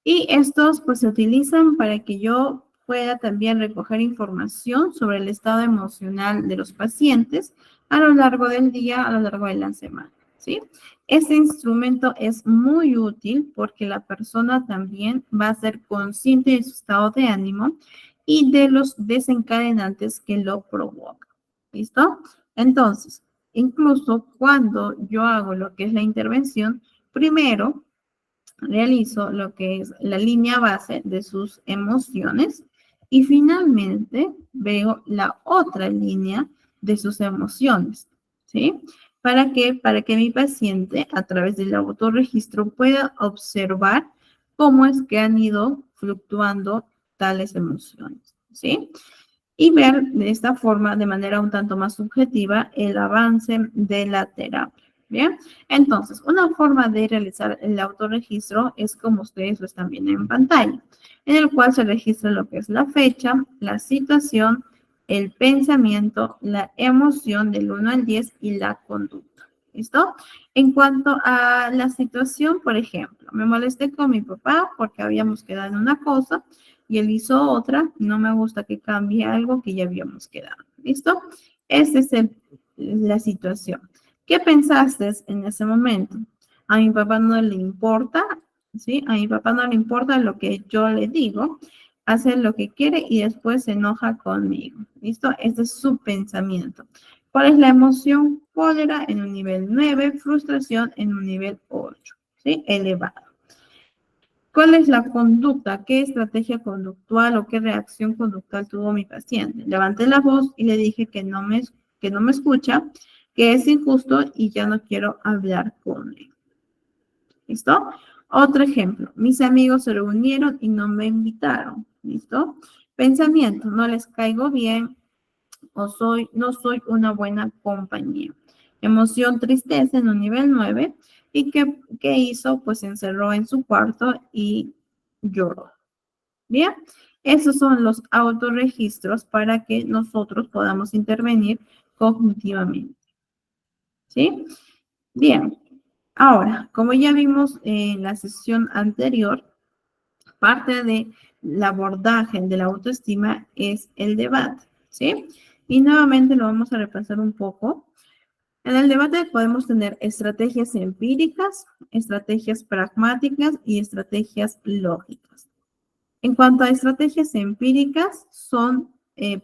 Y estos pues se utilizan para que yo pueda también recoger información sobre el estado emocional de los pacientes a lo largo del día, a lo largo de la semana. ¿Sí? Este instrumento es muy útil porque la persona también va a ser consciente de su estado de ánimo y de los desencadenantes que lo provocan. ¿Listo? Entonces, incluso cuando yo hago lo que es la intervención, primero realizo lo que es la línea base de sus emociones y finalmente veo la otra línea de sus emociones, ¿sí? ¿Para qué? Para que mi paciente a través del autorregistro pueda observar cómo es que han ido fluctuando tales emociones, ¿sí? Y ver de esta forma, de manera un tanto más subjetiva, el avance de la terapia. Bien, entonces, una forma de realizar el autorregistro es como ustedes lo están viendo en pantalla, en el cual se registra lo que es la fecha, la situación, el pensamiento, la emoción del 1 al 10 y la conducta. ¿Listo? En cuanto a la situación, por ejemplo, me molesté con mi papá porque habíamos quedado en una cosa y él hizo otra, no me gusta que cambie algo que ya habíamos quedado. ¿Listo? Esa es la situación. ¿Qué pensaste en ese momento? A mi papá no le importa, ¿sí? A mi papá no le importa lo que yo le digo, hace lo que quiere y después se enoja conmigo. ¿Listo? Ese es su pensamiento. ¿Cuál es la emoción? Cólera en un nivel 9, frustración en un nivel 8, ¿sí? Elevado. ¿Cuál es la conducta? ¿Qué estrategia conductual o qué reacción conductual tuvo mi paciente? Levanté la voz y le dije que no me escucha, que es injusto y ya no quiero hablar con él. ¿Listo? Otro ejemplo. Mis amigos se reunieron y no me invitaron. ¿Listo? Pensamiento. No les caigo bien o no soy una buena compañía. Emoción, tristeza en un nivel 9. ¿Y qué hizo? Pues se encerró en su cuarto y lloró. Bien, esos son los autorregistros para que nosotros podamos intervenir cognitivamente. ¿Sí? Bien, ahora, como ya vimos en la sesión anterior, parte del abordaje de la autoestima es el debate. ¿Sí? Y nuevamente lo vamos a repasar un poco. En el debate podemos tener estrategias empíricas, estrategias pragmáticas y estrategias lógicas. En cuanto a estrategias empíricas, son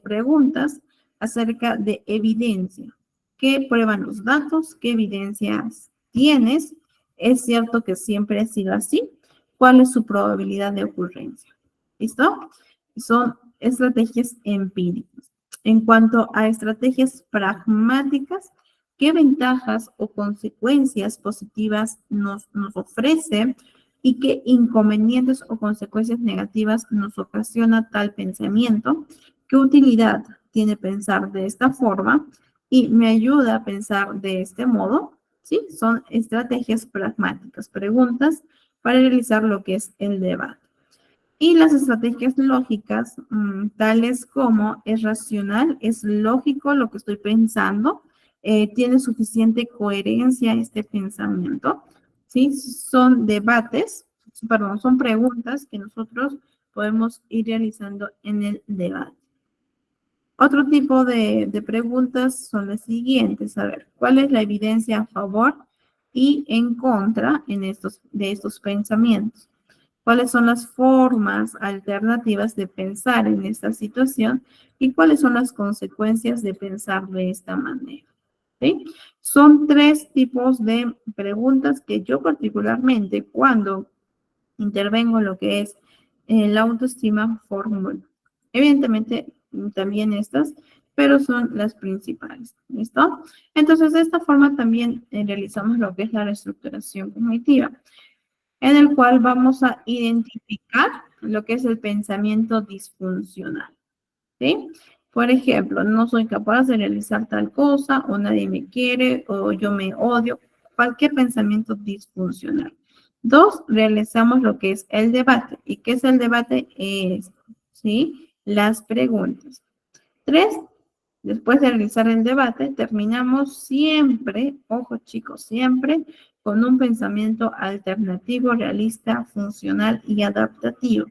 preguntas acerca de evidencia. ¿Qué prueban los datos? ¿Qué evidencias tienes? ¿Es cierto que siempre ha sido así? ¿Cuál es su probabilidad de ocurrencia? ¿Listo? Son estrategias empíricas. En cuanto a estrategias pragmáticas, ¿qué ventajas o consecuencias positivas nos ofrece y qué inconvenientes o consecuencias negativas nos ocasiona tal pensamiento? ¿Qué utilidad tiene pensar de esta forma? Y me ayuda a pensar de este modo. ¿Sí? Son estrategias pragmáticas, preguntas para realizar lo que es el debate. Y las estrategias lógicas, tales como es racional, es lógico lo que estoy pensando, tiene suficiente coherencia este pensamiento, ¿sí? Son debates, perdón, son preguntas que nosotros podemos ir realizando en el debate. Otro tipo de preguntas son las siguientes. A ver, ¿cuál es la evidencia a favor y en contra de estos pensamientos? ¿Cuáles son las formas alternativas de pensar en esta situación y cuáles son las consecuencias de pensar de esta manera? ¿Sí? Son 3 tipos de preguntas que yo particularmente cuando intervengo en lo que es la autoestima formulo. Evidentemente también estas, pero son las principales. ¿Listo? Entonces de esta forma también realizamos lo que es la reestructuración cognitiva. en el cual vamos a identificar lo que es el pensamiento disfuncional, ¿sí? Por ejemplo, no soy capaz de realizar tal cosa, o nadie me quiere, o yo me odio, cualquier pensamiento disfuncional. Dos, realizamos lo que es el debate. ¿Y qué es el debate? Es, ¿sí? Las preguntas. Tres, después de realizar el debate, terminamos siempre, ojo chicos, siempre con un pensamiento alternativo, realista, funcional y adaptativo.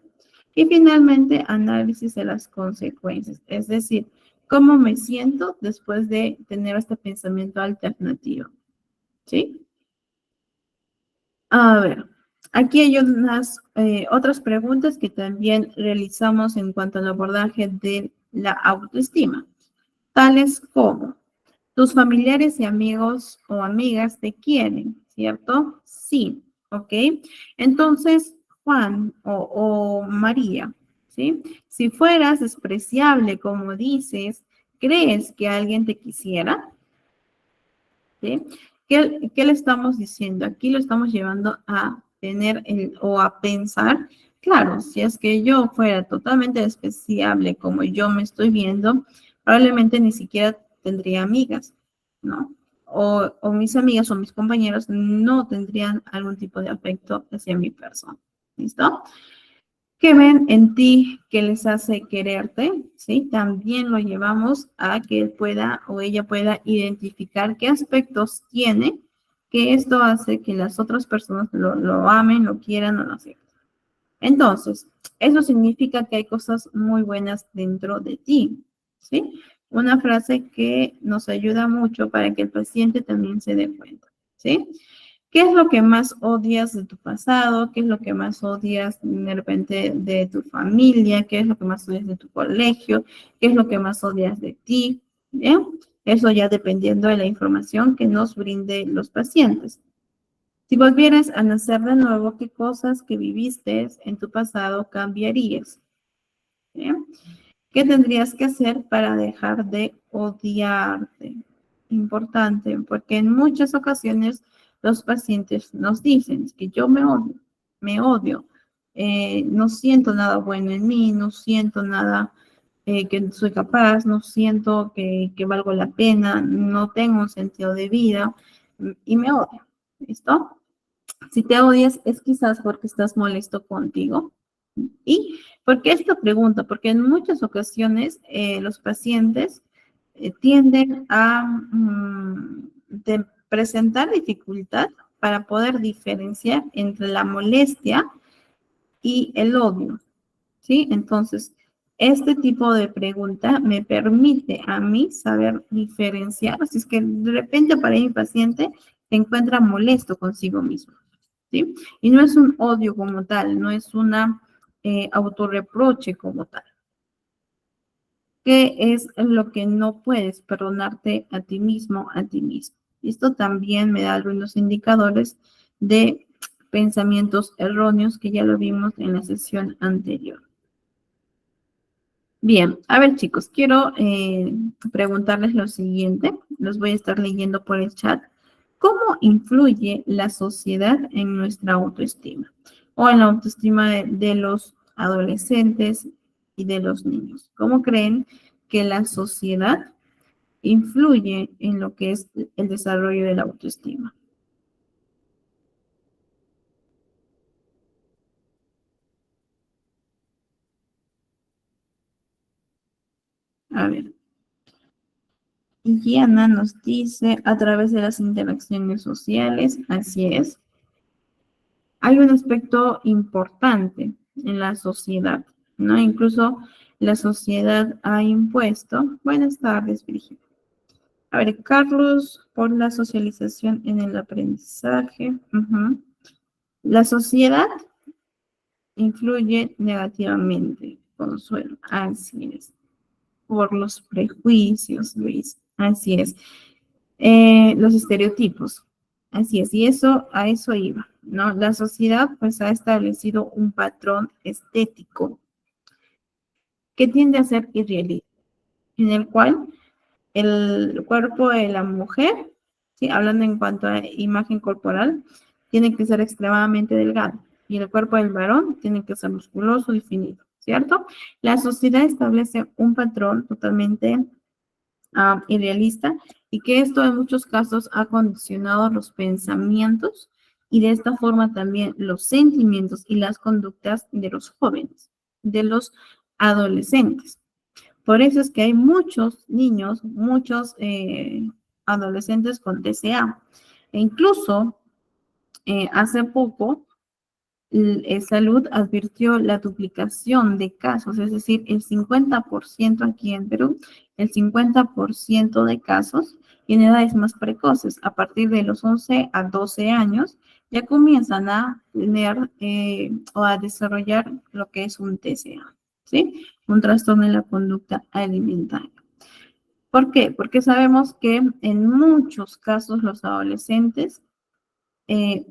Y finalmente, análisis de las consecuencias, es decir, cómo me siento después de tener este pensamiento alternativo. ¿Sí? A ver, aquí hay unas otras preguntas que también realizamos en cuanto al abordaje de la autoestima, tales como, tus familiares y amigos o amigas te quieren, ¿cierto? Sí, ¿ok? Entonces, Juan o María, ¿sí? Si fueras despreciable, como dices, ¿crees que alguien te quisiera? ¿Sí? ¿Qué le estamos diciendo? Aquí lo estamos llevando a tener o a pensar, claro, si es que yo fuera totalmente despreciable como yo me estoy viendo, probablemente ni siquiera tendría amigas, ¿no? O mis amigas o mis compañeros no tendrían algún tipo de afecto hacia mi persona. ¿Listo? ¿Qué ven en ti que les hace quererte? ¿Sí? También lo llevamos a que él pueda o ella pueda identificar qué aspectos tiene que esto hace que las otras personas lo amen, lo quieran o lo acepten. Entonces, eso significa que hay cosas muy buenas dentro de ti, ¿sí? Una frase que nos ayuda mucho para que el paciente también se dé cuenta, ¿sí? ¿Qué es lo que más odias de tu pasado? ¿Qué es lo que más odias de repente de tu familia? ¿Qué es lo que más odias de tu colegio? ¿Qué es lo que más odias de ti? ¿Bien? Eso ya dependiendo de la información que nos brinde los pacientes. Si volvieras a nacer de nuevo, ¿qué cosas que viviste en tu pasado cambiarías? ¿Bien? ¿Qué tendrías que hacer para dejar de odiarte? Importante, porque en muchas ocasiones los pacientes nos dicen que yo me odio, no siento nada bueno en mí, no siento nada que soy capaz, no siento que valgo la pena, no tengo un sentido de vida y me odio. ¿Listo? Si te odias es quizás porque estás molesto contigo. ¿Y por qué esta pregunta? Porque en muchas ocasiones los pacientes tienden a presentar dificultad para poder diferenciar entre la molestia y el odio, ¿sí? Entonces, este tipo de pregunta me permite a mí saber diferenciar, si es que de repente para mi paciente se encuentra molesto consigo mismo, ¿sí? Y no es un odio como tal, no es una autorreproche como tal. ¿Qué es lo que no puedes perdonarte a ti mismo, a ti mismo? Esto también me da algunos indicadores de pensamientos erróneos que ya lo vimos en la sesión anterior. Bien, a ver chicos, quiero preguntarles lo siguiente, los voy a estar leyendo por el chat. ¿Cómo influye la sociedad en nuestra autoestima o en la autoestima de los adolescentes y de los niños? ¿Cómo creen que la sociedad influye en lo que es el desarrollo de la autoestima? A ver, Diana nos dice a través de las interacciones sociales, así es. Hay un aspecto importante en la sociedad, ¿no? Incluso la sociedad ha impuesto. Buenas tardes, Brigitte. A ver, Carlos, por la socialización en el aprendizaje. La sociedad influye negativamente, Consuelo. Así es. Por los prejuicios, Luis. Así es. Los estereotipos. Así es, y eso, a eso iba, ¿no? La sociedad pues ha establecido un patrón estético que tiende a ser irrealista, en el cual el cuerpo de la mujer, ¿sí? Hablando en cuanto a imagen corporal, tiene que ser extremadamente delgado y el cuerpo del varón tiene que ser musculoso y definido, ¿cierto? La sociedad establece un patrón totalmente idealista y que esto en muchos casos ha condicionado los pensamientos y de esta forma también los sentimientos y las conductas de los jóvenes, de los adolescentes. Por eso es que hay muchos niños, muchos adolescentes con TCA. E incluso hace poco Salud advirtió la duplicación de casos, es decir, el 50% aquí en Perú, el 50% de casos y en edades más precoces, a partir de los 11 a 12 años, ya comienzan a tener o a desarrollar lo que es un TCA, ¿sí? Un trastorno en la conducta alimentaria. ¿Por qué? Porque sabemos que en muchos casos los adolescentes eh,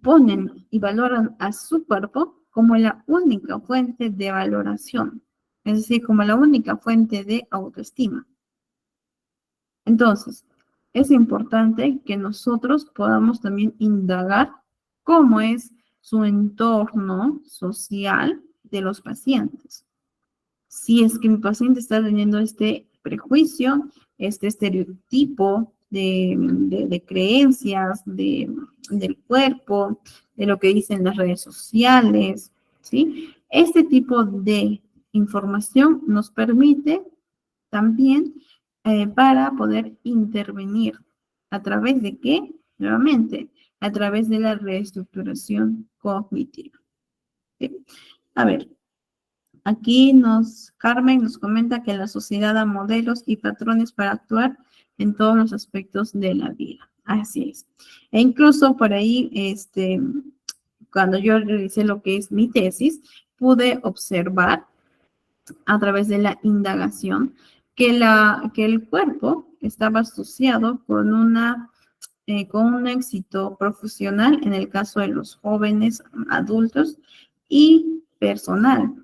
ponen y valoran a su cuerpo como la única fuente de valoración, es decir, como la única fuente de autoestima. Entonces, es importante que nosotros podamos también indagar cómo es su entorno social de los pacientes. Si es que mi paciente está teniendo este prejuicio, este estereotipo de creencias, del cuerpo, de lo que dicen las redes sociales, ¿sí? Este tipo de información nos permite también para poder intervenir. ¿A través de qué? Nuevamente, a través de la reestructuración cognitiva. ¿Sí? A ver, aquí Carmen nos comenta que la sociedad da modelos y patrones para actuar en todos los aspectos de la vida. Así es. E incluso por ahí, cuando yo realicé lo que es mi tesis, pude observar a través de la indagación que el cuerpo estaba asociado con un éxito profesional en el caso de los jóvenes adultos y personal,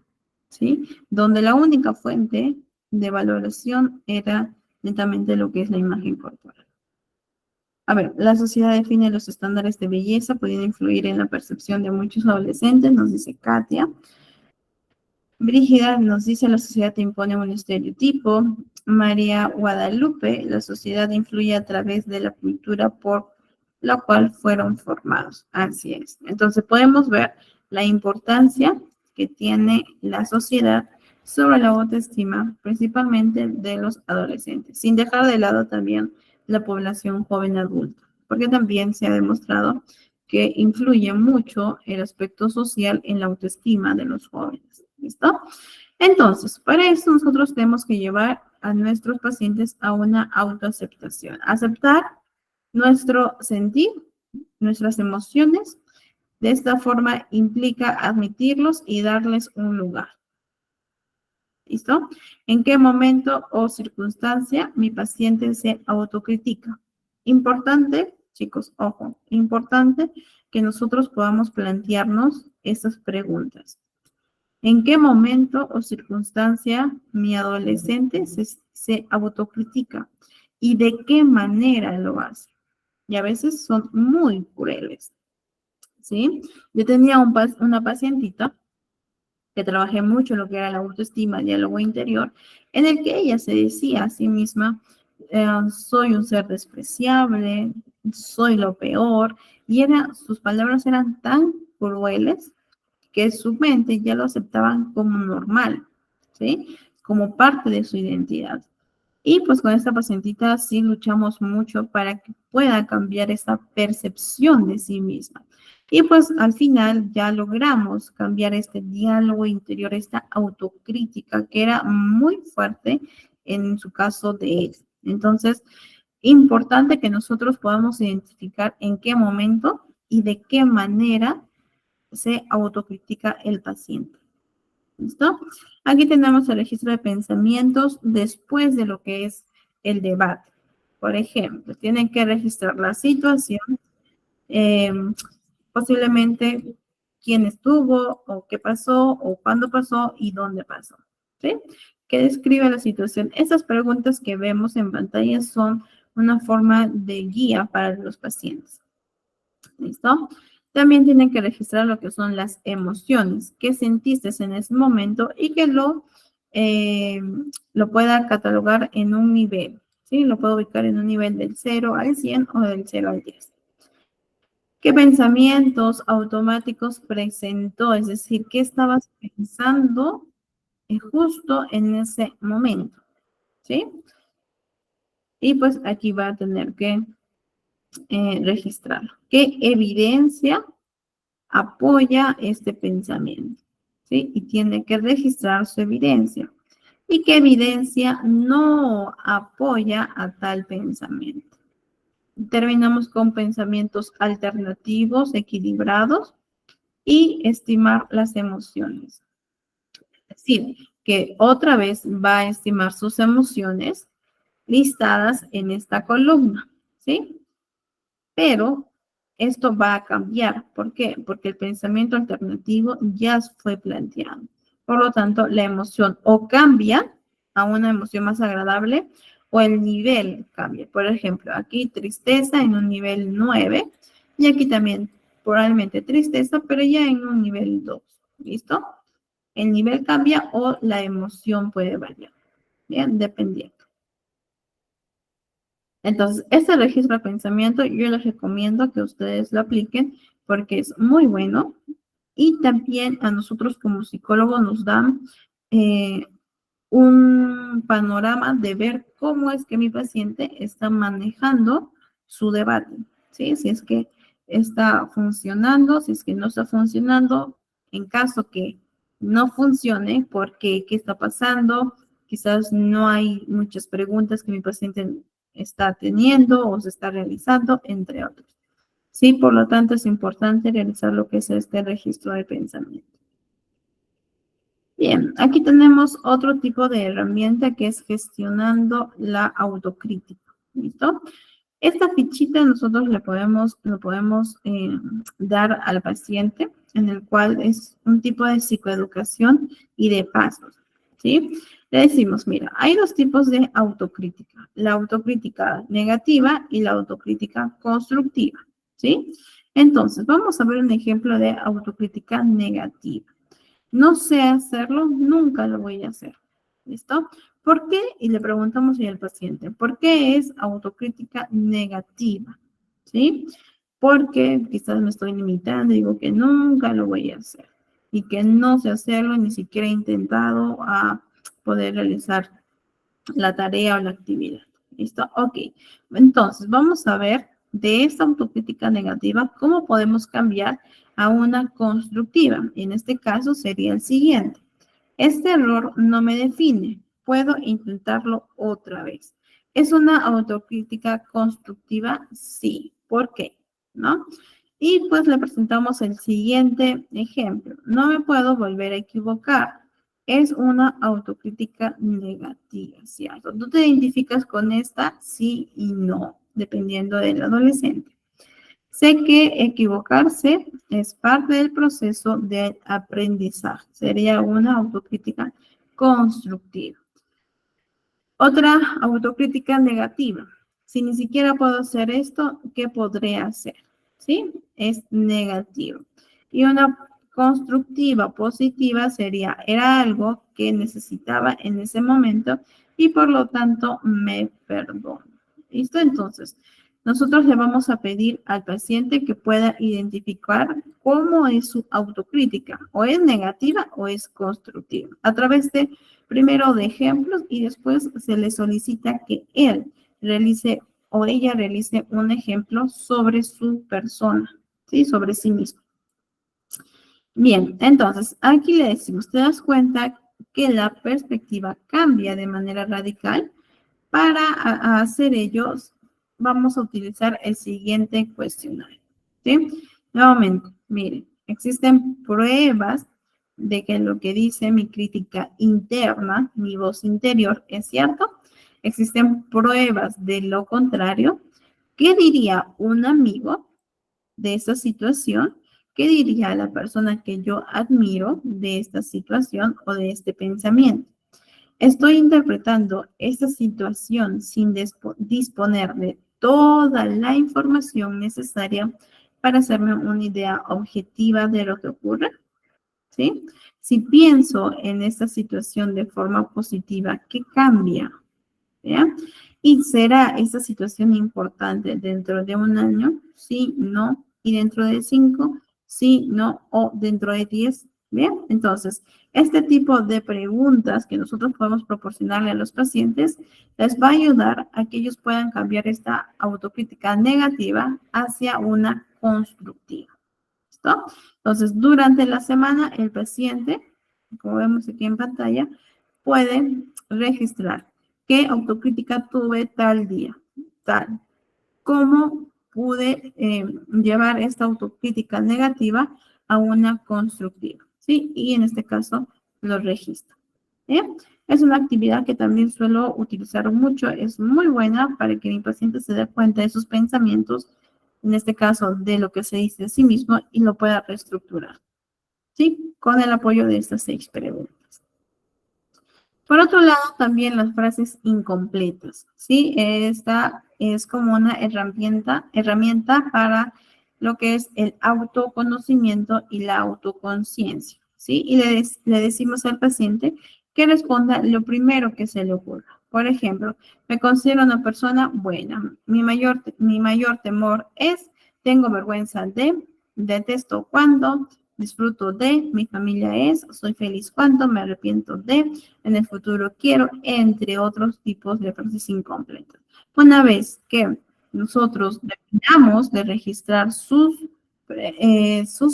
¿sí? Donde la única fuente de valoración era netamente lo que es la imagen corporal. A ver, la sociedad define los estándares de belleza, pueden influir en la percepción de muchos adolescentes, nos dice Katia. Brígida nos dice la sociedad te impone un estereotipo. María Guadalupe, la sociedad influye a través de la cultura por la cual fueron formados. Así es. Entonces podemos ver la importancia que tiene la sociedad sobre la autoestima, principalmente de los adolescentes, sin dejar de lado también la población joven adulta, porque también se ha demostrado que influye mucho el aspecto social en la autoestima de los jóvenes. ¿Listo? Entonces, para eso nosotros tenemos que llevar a nuestros pacientes a una autoaceptación. Aceptar nuestro sentir, nuestras emociones. De esta forma implica admitirlos y darles un lugar. ¿Listo? ¿En qué momento o circunstancia mi paciente se autocritica? Importante, chicos, ojo, importante que nosotros podamos plantearnos estas preguntas. ¿En qué momento o circunstancia mi adolescente se autocritica? ¿Y de qué manera lo hace? Y a veces son muy crueles, ¿sí? Yo tenía una pacientita que trabajé mucho en lo que era la autoestima, el diálogo interior, en el que ella se decía a sí misma, soy un ser despreciable, soy lo peor, y sus palabras eran tan crueles que su mente ya lo aceptaban como normal, ¿sí? Como parte de su identidad. Y pues con esta pacientita sí luchamos mucho para que pueda cambiar esa percepción de sí misma. Y pues al final ya logramos cambiar este diálogo interior, esta autocrítica que era muy fuerte en su caso de él. Entonces, importante que nosotros podamos identificar en qué momento y de qué manera se autocritica el paciente. ¿Listo? Aquí tenemos el registro de pensamientos después de lo que es el debate. Por ejemplo, tienen que registrar la situación, posiblemente quién estuvo, o qué pasó, o cuándo pasó y dónde pasó. ¿Sí? ¿Qué describe la situación? Esas preguntas que vemos en pantalla son una forma de guía para los pacientes. ¿Listo? También tienen que registrar lo que son las emociones que sentiste en ese momento y que lo pueda catalogar en un nivel, ¿sí? Lo puedo ubicar en un nivel del 0 al 100 o del 0 al 10. ¿Qué pensamientos automáticos presentó? Es decir, ¿qué estabas pensando justo en ese momento? ¿Sí? Y pues aquí va a tener que registrarlo. ¿Qué evidencia apoya este pensamiento? ¿Sí? Y tiene que registrar su evidencia. ¿Y qué evidencia no apoya a tal pensamiento? Terminamos con pensamientos alternativos, equilibrados y estimar las emociones. Es decir, que otra vez va a estimar sus emociones listadas en esta columna, ¿sí? Pero esto va a cambiar. ¿Por qué? Porque el pensamiento alternativo ya fue planteado. Por lo tanto, la emoción o cambia a una emoción más agradable o el nivel cambia. Por ejemplo, aquí tristeza en un nivel 9 y aquí también probablemente tristeza, pero ya en un nivel 2. ¿Listo? El nivel cambia o la emoción puede variar. Bien, dependiendo. Entonces, este registro de pensamiento yo les recomiendo que ustedes lo apliquen porque es muy bueno y también a nosotros como psicólogos nos dan un panorama de ver cómo es que mi paciente está manejando su debate, ¿sí? Si es que está funcionando, si es que no está funcionando, en caso que no funcione, ¿por qué? ¿Qué está pasando? Quizás no hay muchas preguntas que mi paciente está teniendo o se está realizando, entre otros. Sí, por lo tanto es importante realizar lo que es este registro de pensamiento. Bien, aquí tenemos otro tipo de herramienta que es gestionando la autocrítica. ¿Listo? Esta fichita nosotros lo podemos dar al paciente, en el cual es un tipo de psicoeducación y de pasos. ¿Sí? Le decimos, mira, hay dos tipos de autocrítica, la autocrítica negativa y la autocrítica constructiva. ¿Sí? Entonces, vamos a ver un ejemplo de autocrítica negativa. No sé hacerlo, nunca lo voy a hacer. ¿Listo? ¿Por qué? Y le preguntamos al paciente, ¿por qué es autocrítica negativa? ¿Sí? Porque quizás me estoy limitando y digo que nunca lo voy a hacer y que no sé hacerlo, ni siquiera he intentado a poder realizar la tarea o la actividad. ¿Listo? Ok. Entonces, vamos a ver de esta autocrítica negativa cómo podemos cambiar a una constructiva. En este caso sería el siguiente. Este error no me define. Puedo intentarlo otra vez. ¿Es una autocrítica constructiva? Sí. ¿Por qué? ¿No? Y pues le presentamos el siguiente ejemplo. No me puedo volver a equivocar. Es una autocrítica negativa, ¿cierto? ¿Tú te identificas con esta? Sí y no, dependiendo del adolescente. Sé que equivocarse es parte del proceso de aprendizaje. Sería una autocrítica constructiva. Otra autocrítica negativa. Si ni siquiera puedo hacer esto, ¿qué podré hacer? ¿Sí? Es negativo. Y una constructiva, positiva, sería, era algo que necesitaba en ese momento y por lo tanto me perdono. ¿Listo? Entonces, nosotros le vamos a pedir al paciente que pueda identificar cómo es su autocrítica, o es negativa o es constructiva, a través de primero de ejemplos y después se le solicita que él realice o ella realice un ejemplo sobre su persona, ¿sí? Sobre sí mismo. Bien, entonces aquí le decimos, ¿te das cuenta que la perspectiva cambia de manera radical? Para hacer ello, vamos a utilizar el siguiente cuestionario, ¿sí? Nuevamente, miren, existen pruebas de que lo que dice mi crítica interna, mi voz interior, es cierto. Existen pruebas de lo contrario. ¿Qué diría un amigo de esta situación? ¿Qué diría la persona que yo admiro de esta situación o de este pensamiento? Estoy interpretando esta situación sin disponer de toda la información necesaria para hacerme una idea objetiva de lo que ocurre, ¿sí? Si pienso en esta situación de forma positiva, ¿qué cambia? ¿Ya? ¿Y será esta situación importante dentro de un año? Sí, no. ¿Y dentro de 5? Sí, no. ¿O dentro de 10? Bien, entonces, este tipo de preguntas que nosotros podemos proporcionarle a los pacientes les va a ayudar a que ellos puedan cambiar esta autocrítica negativa hacia una constructiva. ¿Listo? Entonces, durante la semana, el paciente, como vemos aquí en pantalla, puede registrar qué autocrítica tuve tal día, tal. ¿Cómo pude llevar esta autocrítica negativa a una constructiva? ¿Sí? Y en este caso lo registro. ¿Bien? Es una actividad que también suelo utilizar mucho. Es muy buena para que mi paciente se dé cuenta de sus pensamientos, en este caso de lo que se dice de sí mismo, y lo pueda reestructurar. ¿Sí? Con el apoyo de estas 6 preguntas. Por otro lado, también las frases incompletas, ¿sí? Esta es como una herramienta para lo que es el autoconocimiento y la autoconciencia, ¿sí? Y le decimos al paciente que responda lo primero que se le ocurra. Por ejemplo, me considero una persona buena. Mi mayor temor es, tengo vergüenza de, detesto cuando, disfruto de, mi familia es, soy feliz cuando, me arrepiento de, en el futuro quiero, entre otros tipos de frases incompletas. Una vez que nosotros terminamos de registrar sus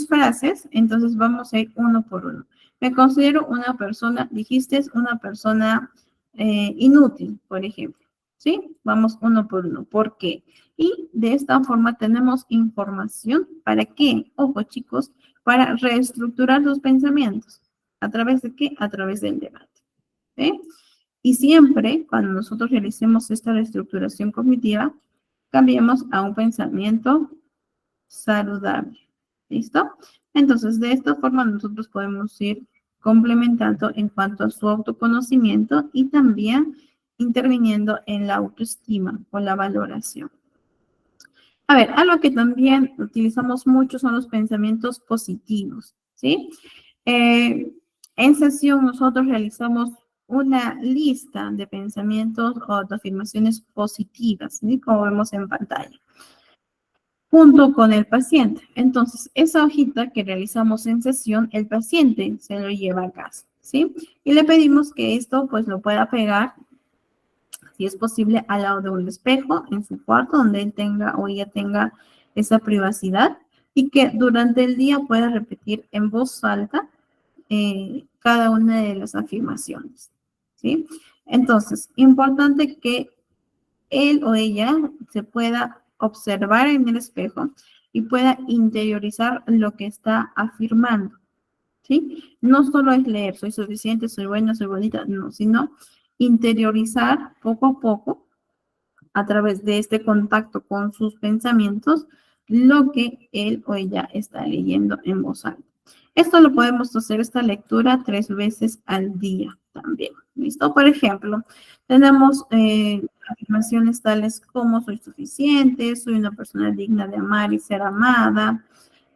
frases, entonces vamos a ir uno por uno. Me considero una persona, dijiste, es una persona inútil, por ejemplo. ¿Sí? Vamos uno por uno. ¿Por qué? Y de esta forma tenemos información. ¿Para qué? Ojo, chicos, para reestructurar los pensamientos. ¿A través de qué? A través del debate. ¿Sí? Y siempre, cuando nosotros realicemos esta reestructuración cognitiva, cambiemos a un pensamiento saludable. ¿Listo? Entonces, de esta forma nosotros podemos ir complementando en cuanto a su autoconocimiento y también interviniendo en la autoestima o la valoración. A ver, algo que también utilizamos mucho son los pensamientos positivos, ¿sí? En sesión nosotros realizamos una lista de pensamientos o de afirmaciones positivas, ¿sí? Como vemos en pantalla, junto con el paciente. Entonces, esa hojita que realizamos en sesión, el paciente se lo lleva a casa, ¿sí? Y le pedimos que esto pues lo pueda pegar, si es posible, al lado de un espejo en su cuarto, donde él tenga o ella tenga esa privacidad, y que durante el día pueda repetir en voz alta cada una de las afirmaciones, ¿sí? Entonces, importante que él o ella se pueda observar en el espejo y pueda interiorizar lo que está afirmando, ¿sí? No solo es leer, soy suficiente, soy buena, soy bonita, no, sino interiorizar poco a poco a través de este contacto con sus pensamientos lo que él o ella está leyendo en voz alta. Esto lo podemos hacer, esta lectura, 3 veces al día también. ¿Listo? Por ejemplo, tenemos afirmaciones tales como soy suficiente, soy una persona digna de amar y ser amada,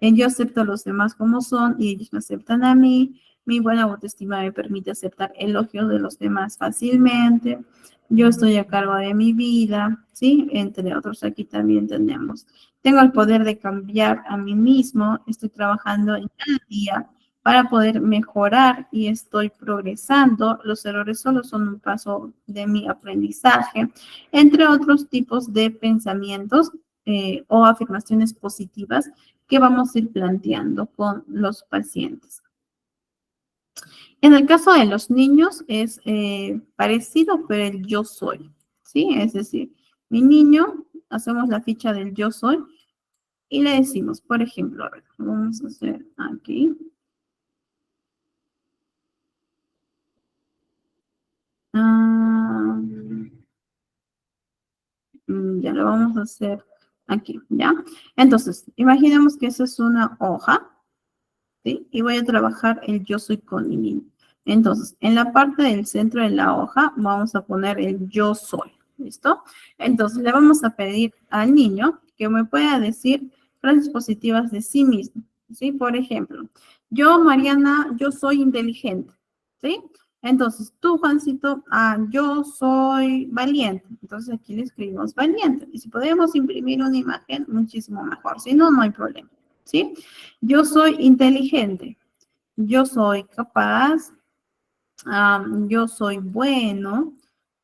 yo acepto a los demás como son y ellos me aceptan a mí, mi buena autoestima me permite aceptar elogios de los demás fácilmente, yo estoy a cargo de mi vida, ¿sí? Entre otros, aquí también tenemos. Tengo el poder de cambiar a mí mismo, estoy trabajando en cada día para poder mejorar y estoy progresando. Los errores solo son un paso de mi aprendizaje, entre otros tipos de pensamientos o afirmaciones positivas que vamos a ir planteando con los pacientes. En el caso de los niños es parecido, pero el yo soy, ¿sí? Es decir, mi niño, hacemos la ficha del yo soy y le decimos, por ejemplo, a ver, vamos a hacer aquí. Ya lo vamos a hacer aquí, ¿ya? Entonces, imaginemos que esa es una hoja, ¿sí? Y voy a trabajar el yo soy con mi niño. Entonces, en la parte del centro de la hoja vamos a poner el yo soy, ¿listo? Entonces, le vamos a pedir al niño que me pueda decir frases positivas de sí mismo, ¿sí? Por ejemplo, yo, Mariana, yo soy inteligente, ¿sí? Entonces, tú, Juancito, yo soy valiente. Entonces, aquí le escribimos valiente. Y si podemos imprimir una imagen, muchísimo mejor. Si no, no hay problema, ¿sí? Yo soy inteligente. Yo soy capaz. Yo soy bueno.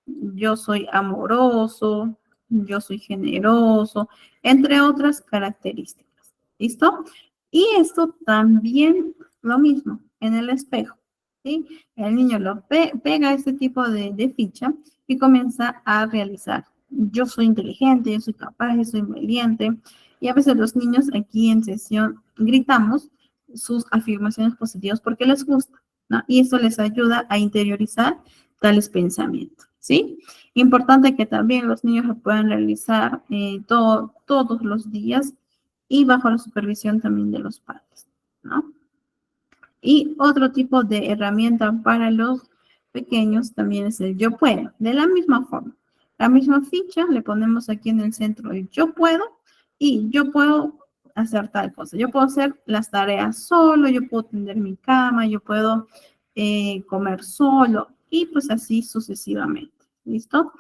Yo soy amoroso. Yo soy generoso. Entre otras características. ¿Listo? Y esto también lo mismo en el espejo. ¿Sí? El niño lo pega este tipo de ficha y comienza a realizar. Yo soy inteligente, yo soy capaz, yo soy valiente. Y a veces los niños aquí en sesión gritamos sus afirmaciones positivas porque les gusta, ¿no? Y eso les ayuda a interiorizar tales pensamientos, ¿sí? Importante que también los niños lo puedan realizar todos los días y bajo la supervisión también de los padres, ¿no? Y otro tipo de herramienta para los pequeños también es el yo puedo. De la misma forma, la misma ficha le ponemos aquí en el centro el yo puedo y yo puedo hacer tal cosa. Yo puedo hacer las tareas solo, yo puedo tender mi cama, yo puedo comer solo y pues así sucesivamente. ¿Listo?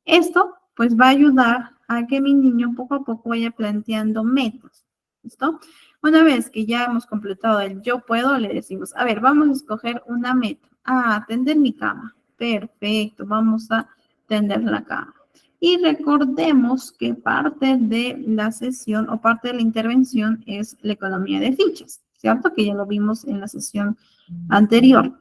Esto pues va a ayudar a que mi niño poco a poco vaya planteando metas. ¿Listo? Una vez que ya hemos completado el yo puedo, le decimos, a ver, vamos a escoger una meta. Tender mi cama. Perfecto, vamos a tender la cama. Y recordemos que parte de la sesión o parte de la intervención es la economía de fichas, ¿cierto? Que ya lo vimos en la sesión anterior.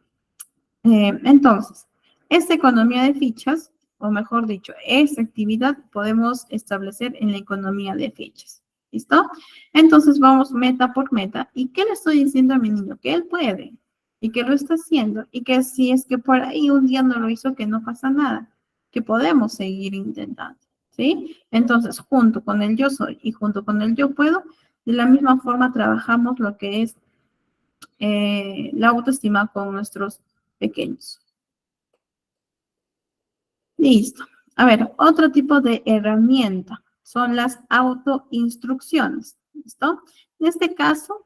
Entonces, esta economía de fichas, o mejor dicho, esta actividad podemos establecer en la economía de fichas. ¿Listo? Entonces vamos meta por meta. ¿Y qué le estoy diciendo a mi niño? Que él puede y que lo está haciendo y que si es que por ahí un día no lo hizo, que no pasa nada, que podemos seguir intentando. ¿Sí? Entonces, junto con el yo soy y junto con el yo puedo, de la misma forma trabajamos lo que es la autoestima con nuestros pequeños. Listo. A ver, otro tipo de herramienta son las autoinstrucciones. ¿Listo? En este caso,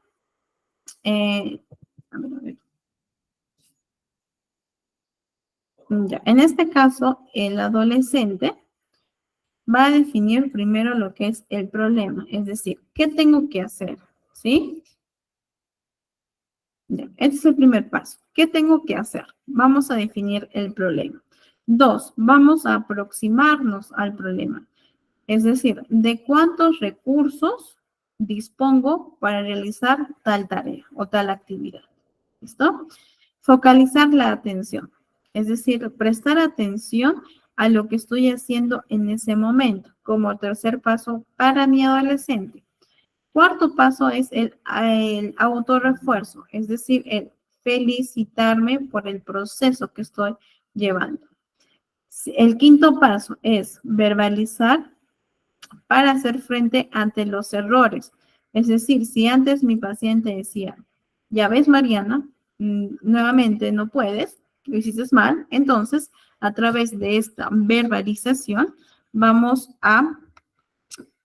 a ver. Ya, en este caso, el adolescente va a definir primero lo que es el problema, es decir, ¿qué tengo que hacer? ¿Sí? Ya, este es el primer paso. ¿Qué tengo que hacer? Vamos a definir el problema. 2, vamos a aproximarnos al problema. Es decir, ¿de cuántos recursos dispongo para realizar tal tarea o tal actividad? ¿Listo? Focalizar la atención. Es decir, prestar atención a lo que estoy haciendo en ese momento, como tercer paso para mi adolescente. Cuarto paso es el autorrefuerzo, es decir, el felicitarme por el proceso que estoy llevando. El quinto paso es verbalizar para hacer frente ante los errores. Es decir, si antes mi paciente decía, ya ves, Mariana, nuevamente no puedes, lo hiciste mal, entonces a través de esta verbalización vamos a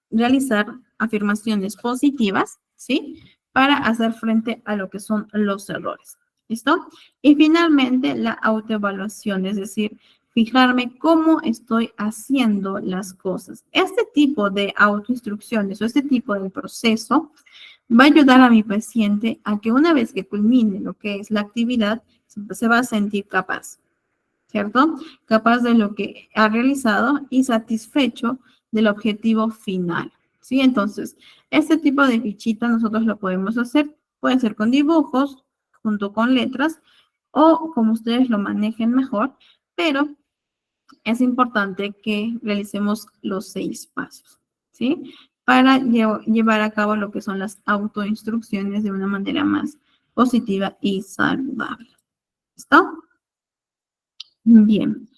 realizar afirmaciones positivas, ¿sí? Para hacer frente a lo que son los errores. ¿Listo? Y finalmente la autoevaluación, es decir, fijarme cómo estoy haciendo las cosas. Este tipo de autoinstrucciones o este tipo de proceso va a ayudar a mi paciente a que una vez que culmine lo que es la actividad, se va a sentir capaz, ¿cierto? Capaz de lo que ha realizado y satisfecho del objetivo final, ¿sí? Entonces, este tipo de fichita nosotros lo podemos hacer, puede ser con dibujos, junto con letras, o como ustedes lo manejen mejor, pero es importante que realicemos los 6 pasos, ¿sí? Para llevar a cabo lo que son las autoinstrucciones de una manera más positiva y saludable. ¿Listo? Bien.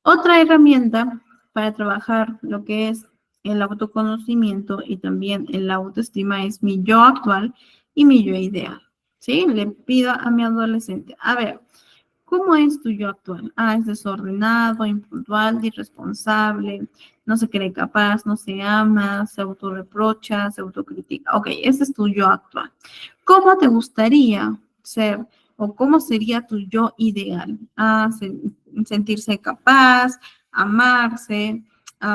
Otra herramienta para trabajar lo que es el autoconocimiento y también el autoestima es mi yo actual y mi yo ideal. ¿Sí? Le pido a mi adolescente, a ver, ¿Cómo es tu yo actual? Ah, es desordenado, impuntual, irresponsable, no se cree capaz, no se ama, se autorreprocha, se autocritica. Ok, ese es tu yo actual. ¿Cómo te gustaría ser o cómo sería tu yo ideal? Ah, sentirse capaz, amarse,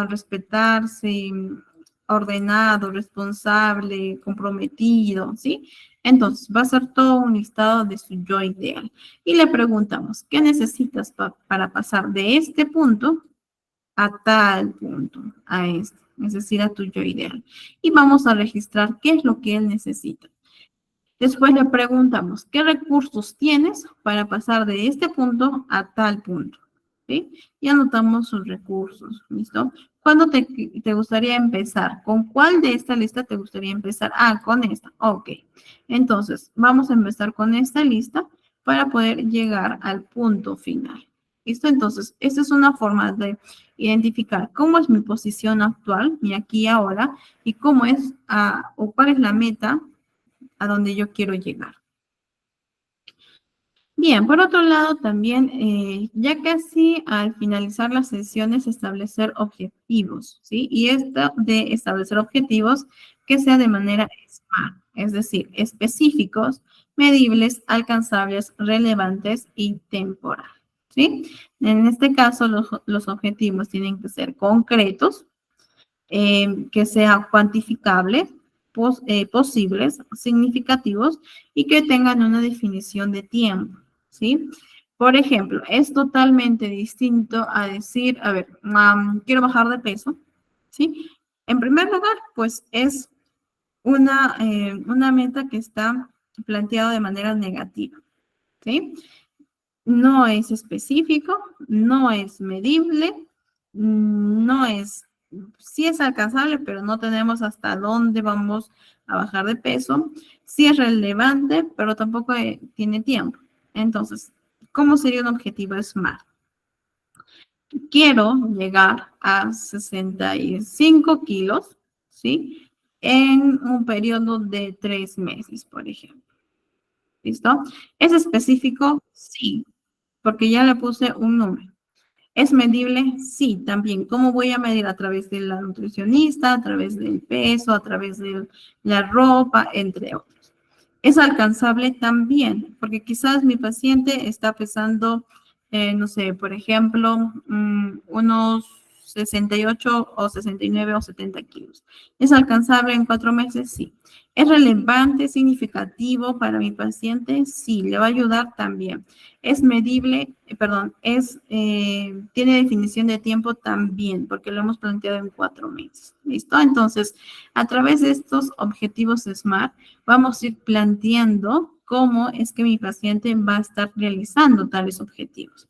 respetarse, ordenado, responsable, comprometido, ¿sí? Entonces, va a ser todo un listado de su yo ideal. Y le preguntamos, ¿qué necesitas para pasar de este punto a tal punto, a este? Es decir, a tu yo ideal. Y vamos a registrar qué es lo que él necesita. Después le preguntamos, ¿qué recursos tienes para pasar de este punto a tal punto? ¿Sí? Y anotamos sus recursos, ¿listo? ¿Cuándo te gustaría empezar? ¿Con cuál de esta lista te gustaría empezar? Ah, con esta. Ok. Entonces, vamos a empezar con esta lista para poder llegar al punto final. ¿Listo? Entonces, esta es una forma de identificar cómo es mi posición actual, mi aquí y ahora, y cómo es, o cuál es la meta a donde yo quiero llegar. Bien, por otro lado también, ya casi al finalizar las sesiones, establecer objetivos, ¿sí? Y esto de establecer objetivos que sea de manera SMART, es decir, específicos, medibles, alcanzables, relevantes y temporales, ¿sí? En este caso, los objetivos tienen que ser concretos, que sean cuantificables, posibles, significativos y que tengan una definición de tiempo, ¿sí? Por ejemplo, es totalmente distinto a decir, a ver, quiero bajar de peso, ¿sí? En primer lugar, pues es una meta que está planteada de manera negativa, ¿sí? No es específico, no es medible, no es, sí es alcanzable, pero no tenemos hasta dónde vamos a bajar de peso. Sí es relevante, pero tampoco tiene tiempo. Entonces, ¿cómo sería un objetivo SMART? Quiero llegar a 65 kilos, ¿sí? En un periodo de 3 meses, por ejemplo. ¿Listo? ¿Es específico? Sí, porque ya le puse un número. ¿Es medible? Sí, también. ¿Cómo voy a medir? A través de la nutricionista, a través del peso, a través de la ropa, entre otros. ¿Es alcanzable? También, porque quizás mi paciente está pesando, no sé, por ejemplo, unos 68 o 69 o 70 kilos. ¿Es alcanzable en 4 meses? Sí. ¿Es relevante, significativo para mi paciente? Sí, le va a ayudar también. ¿Es medible? Perdón, tiene definición de tiempo también, porque lo hemos planteado en 4 meses. ¿Listo? Entonces, a través de estos objetivos SMART, vamos a ir planteando cómo es que mi paciente va a estar realizando tales objetivos.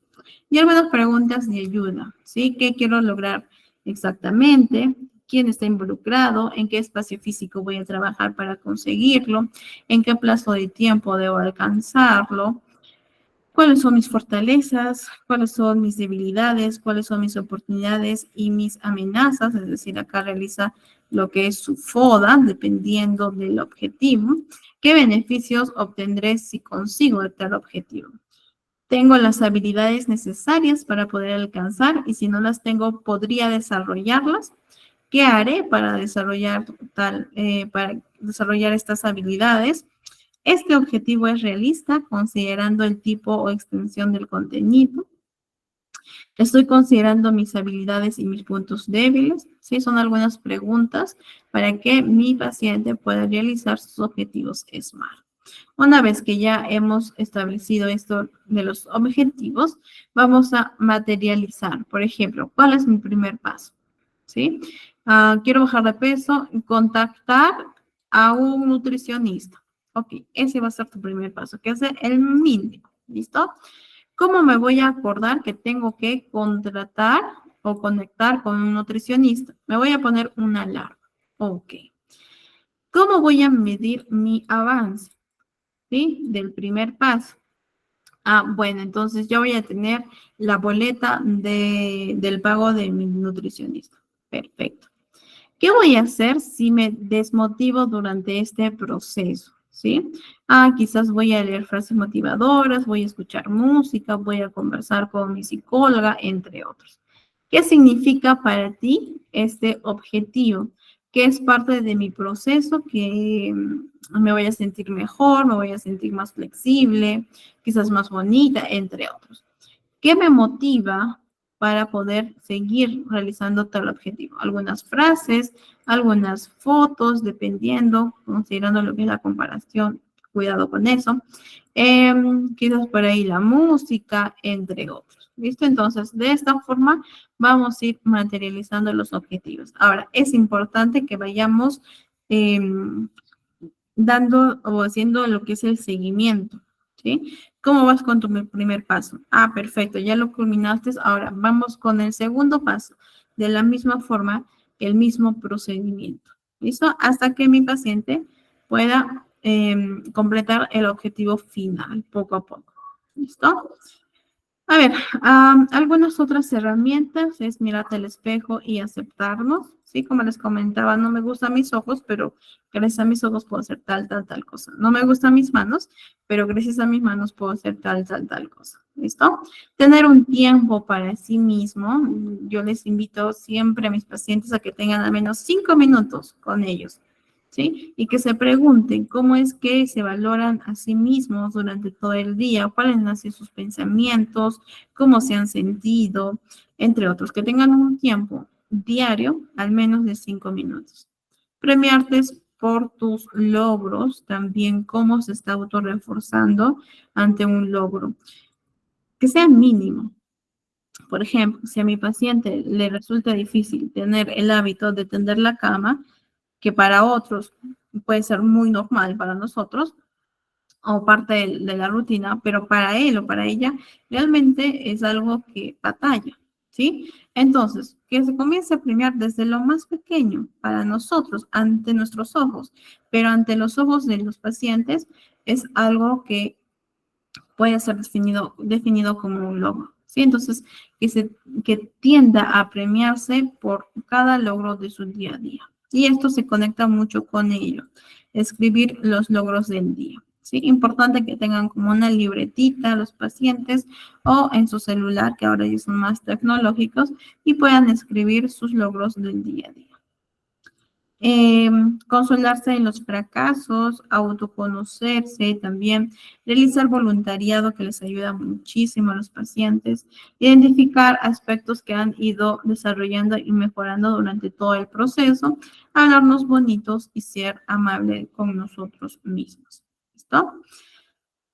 Y algunas preguntas de ayuda, ¿sí? ¿Qué quiero lograr exactamente? ¿Quién está involucrado? ¿En qué espacio físico voy a trabajar para conseguirlo? ¿En qué plazo de tiempo debo alcanzarlo? ¿Cuáles son mis fortalezas? ¿Cuáles son mis debilidades? ¿Cuáles son mis oportunidades y mis amenazas? Es decir, acá realiza lo que es su FODA, dependiendo del objetivo. ¿Qué beneficios obtendré si consigo tal objetivo? Tengo las habilidades necesarias para poder alcanzar y si no las tengo, podría desarrollarlas. ¿Qué haré para para desarrollar estas habilidades? Este objetivo es realista considerando el tipo o extensión del contenido. Estoy considerando mis habilidades y mis puntos débiles. Sí, son algunas preguntas para que mi paciente pueda realizar sus objetivos SMART. Una vez que ya hemos establecido esto de los objetivos, vamos a materializar. Por ejemplo, ¿cuál es mi primer paso? ¿Sí? Quiero bajar de peso, contactar a un nutricionista. Ok, ese va a ser tu primer paso, que es el mínimo. ¿Listo? ¿Cómo me voy a acordar que tengo que contratar o conectar con un nutricionista? Me voy a poner una alarma. Ok. ¿Cómo voy a medir mi avance? ¿Sí? Del primer paso. Bueno, entonces yo voy a tener la boleta del pago de mi nutricionista. Perfecto. ¿Qué voy a hacer si me desmotivo durante este proceso? ¿sí? Ah, quizás voy a leer frases motivadoras, voy a escuchar música, voy a conversar con mi psicóloga, entre otros. ¿Qué significa para ti este objetivo? ¿Qué es parte de mi proceso? Que me voy a sentir mejor, me voy a sentir más flexible, quizás más bonita, entre otros. ¿Qué me motiva para poder seguir realizando tal objetivo? Algunas frases, algunas fotos, dependiendo, considerando lo que es la comparación, cuidado con eso. Quizás por ahí la música, entre otros. ¿Listo? Entonces, de esta forma vamos a ir materializando los objetivos. Ahora, es importante que vayamos eh, dando o haciendo lo que es el seguimiento, ¿sí? ¿Cómo vas con tu primer paso? Ah, perfecto, ya lo culminaste. Ahora vamos con el segundo paso. De la misma forma, el mismo procedimiento. ¿Listo? Hasta que mi paciente pueda completar el objetivo final, poco a poco. ¿Listo? A ver, algunas otras herramientas es mirarte al espejo y aceptarnos, ¿sí? Como les comentaba, no me gustan mis ojos, pero gracias a mis ojos puedo hacer tal cosa. No me gustan mis manos, pero gracias a mis manos puedo hacer tal cosa. ¿Listo? Tener un tiempo para sí mismo. Yo les invito siempre a mis pacientes a que tengan al menos 5 minutos con ellos. ¿Sí? Y que se pregunten cómo es que se valoran a sí mismos durante todo el día, cuáles han sido sus pensamientos, cómo se han sentido, entre otros, que tengan un tiempo diario, al menos de 5 minutos. Premiarte por tus logros, también cómo se está autorreforzando ante un logro, que sea mínimo. Por ejemplo, si a mi paciente le resulta difícil tener el hábito de tender la cama, que para otros puede ser muy normal, para nosotros, o parte de la rutina, pero para él o para ella realmente es algo que batalla, ¿sí? Entonces, que se comience a premiar desde lo más pequeño para nosotros, ante nuestros ojos, pero ante los ojos de los pacientes es algo que puede ser definido como un logro, ¿sí? Entonces, que tienda a premiarse por cada logro de su día a día. Y esto se conecta mucho con ello, escribir los logros del día. ¿Sí? Importante que tengan como una libretita los pacientes o en su celular, que ahora ya son más tecnológicos, y puedan escribir sus logros del día a día. Consolarse en los fracasos, autoconocerse también, realizar voluntariado que les ayuda muchísimo a los pacientes, identificar aspectos que han ido desarrollando y mejorando durante todo el proceso, hablarnos bonitos y ser amable con nosotros mismos. ¿Listo?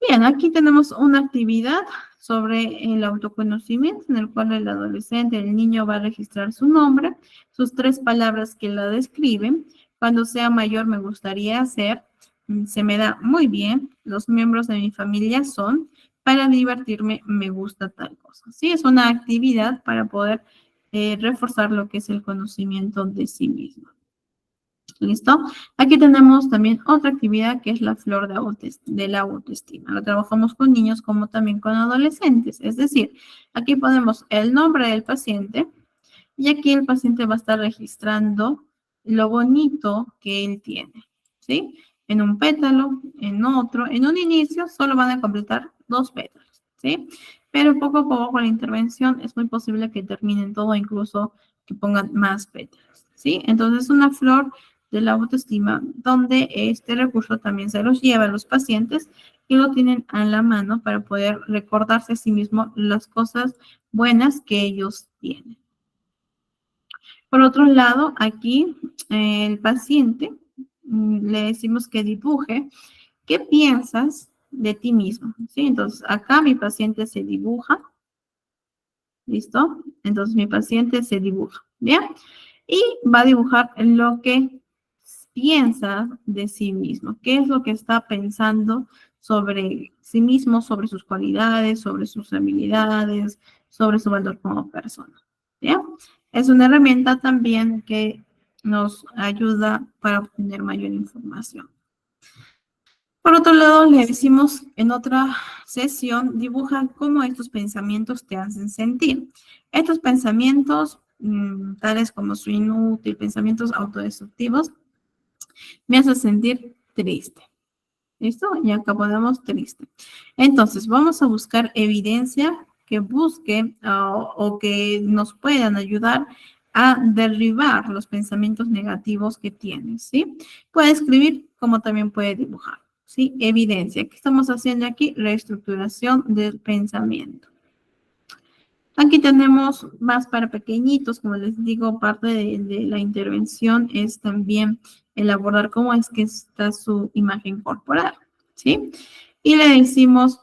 Bien, aquí tenemos una actividad sobre el autoconocimiento en el cual el adolescente, el niño va a registrar su nombre, sus 3 palabras que la describen. Cuando sea mayor me gustaría hacer, se me da muy bien, los miembros de mi familia son, para divertirme me gusta tal cosa. Sí, es una actividad para poder reforzar lo que es el conocimiento de sí mismo. ¿Listo? Aquí tenemos también otra actividad que es la flor de la autoestima. La trabajamos con niños como también con adolescentes. Es decir, aquí ponemos el nombre del paciente y aquí el paciente va a estar registrando lo bonito que él tiene. ¿Sí? En un pétalo, en otro, en un inicio solo van a completar 2 pétalos. ¿Sí? Pero poco a poco con la intervención es muy posible que terminen todo, incluso que pongan más pétalos. ¿Sí? Entonces una flor de la autoestima, donde este recurso también se los lleva a los pacientes y lo tienen a la mano para poder recordarse a sí mismo las cosas buenas que ellos tienen. Por otro lado, aquí el paciente le decimos que dibuje qué piensas de ti mismo, ¿sí? Entonces, acá mi paciente se dibuja, ¿listo? Entonces, mi paciente se dibuja, ¿bien? Y va a dibujar lo que piensa de sí mismo, qué es lo que está pensando sobre sí mismo, sobre sus cualidades, sobre sus habilidades, sobre su valor como persona. ¿Bien? Es una herramienta también que nos ayuda para obtener mayor información. Por otro lado, le decimos en otra sesión, dibuja cómo estos pensamientos te hacen sentir. Estos pensamientos, tales como soy inútil, pensamientos autodestructivos, me hacen sentir triste. ¿Listo? Y acá ponemos triste. Entonces, vamos a buscar evidencia que busque o que nos puedan ayudar a derribar los pensamientos negativos que tienes, ¿sí? Puede escribir como también puede dibujar, ¿sí? Evidencia. ¿Qué estamos haciendo aquí? Reestructuración del pensamiento. Aquí tenemos más para pequeñitos, como les digo, parte de la intervención es también elaborar cómo es que está su imagen corporal, ¿sí? Y le decimos,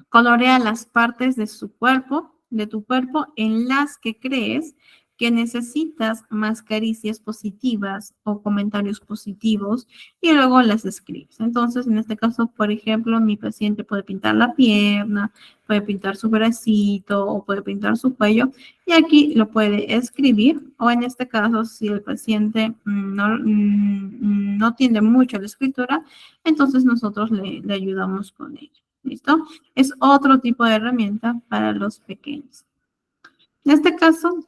colorea las partes de su cuerpo, de tu cuerpo, en las que crees que necesitas más caricias positivas o comentarios positivos y luego las escribes. Entonces, en este caso, por ejemplo, mi paciente puede pintar la pierna, puede pintar su bracito o puede pintar su cuello y aquí lo puede escribir o en este caso, si el paciente no tiende mucho a la escritura, entonces nosotros le ayudamos con ello. ¿Listo? Es otro tipo de herramienta para los pequeños. En este caso,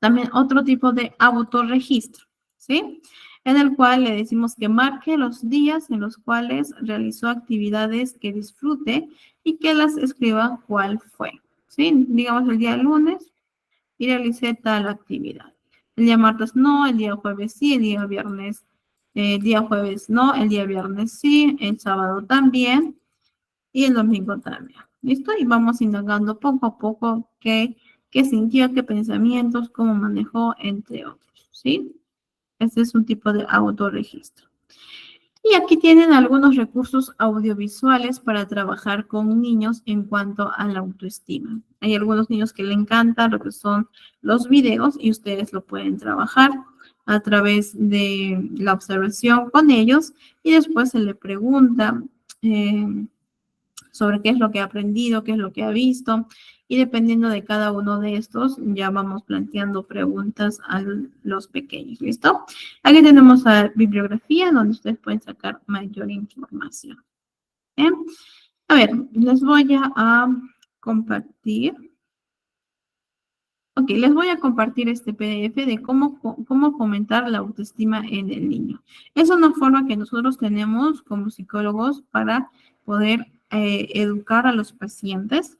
también otro tipo de autorregistro, ¿sí? En el cual le decimos que marque los días en los cuales realizó actividades que disfrute y que las escriba cuál fue, ¿sí? Digamos el día lunes y realicé tal actividad. El día martes no, el día jueves sí, el día viernes, el día jueves no, el día viernes sí, el sábado también, y el domingo también. ¿Listo? Y vamos indagando poco a poco qué sintió, qué pensamientos, cómo manejó, entre otros. ¿Sí? Este es un tipo de autorregistro. Y aquí tienen algunos recursos audiovisuales para trabajar con niños en cuanto a la autoestima. Hay algunos niños que le encantan lo que son los videos y ustedes lo pueden trabajar a través de la observación con ellos y después se le pregunta sobre qué es lo que ha aprendido, qué es lo que ha visto, y dependiendo de cada uno de estos, ya vamos planteando preguntas a los pequeños, ¿listo? Aquí tenemos la bibliografía donde ustedes pueden sacar mayor información. ¿Bien? A ver, les voy a compartir. Ok, les voy a compartir este PDF de cómo fomentar la autoestima en el niño. Es una forma que nosotros tenemos como psicólogos para poder educar a los pacientes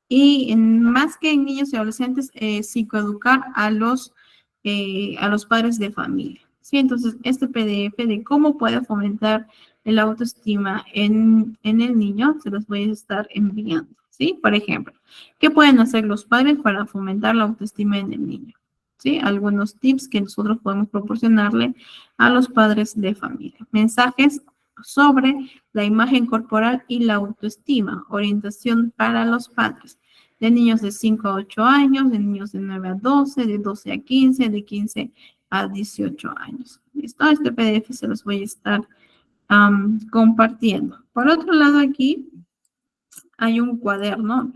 y más que en niños y adolescentes, psicoeducar a los padres de familia. ¿Sí? Entonces, este PDF de cómo puede fomentar el autoestima en el niño, se los voy a estar enviando. ¿Sí? Por ejemplo, ¿qué pueden hacer los padres para fomentar la autoestima en el niño? ¿Sí? Algunos tips que nosotros podemos proporcionarle a los padres de familia. Mensajes sobre la imagen corporal y la autoestima, orientación para los padres, de niños de 5 a 8 años, de niños de 9 a 12, de 12 a 15, de 15 a 18 años. ¿Listo? Este PDF se los voy a estar compartiendo. Por otro lado, aquí hay un cuaderno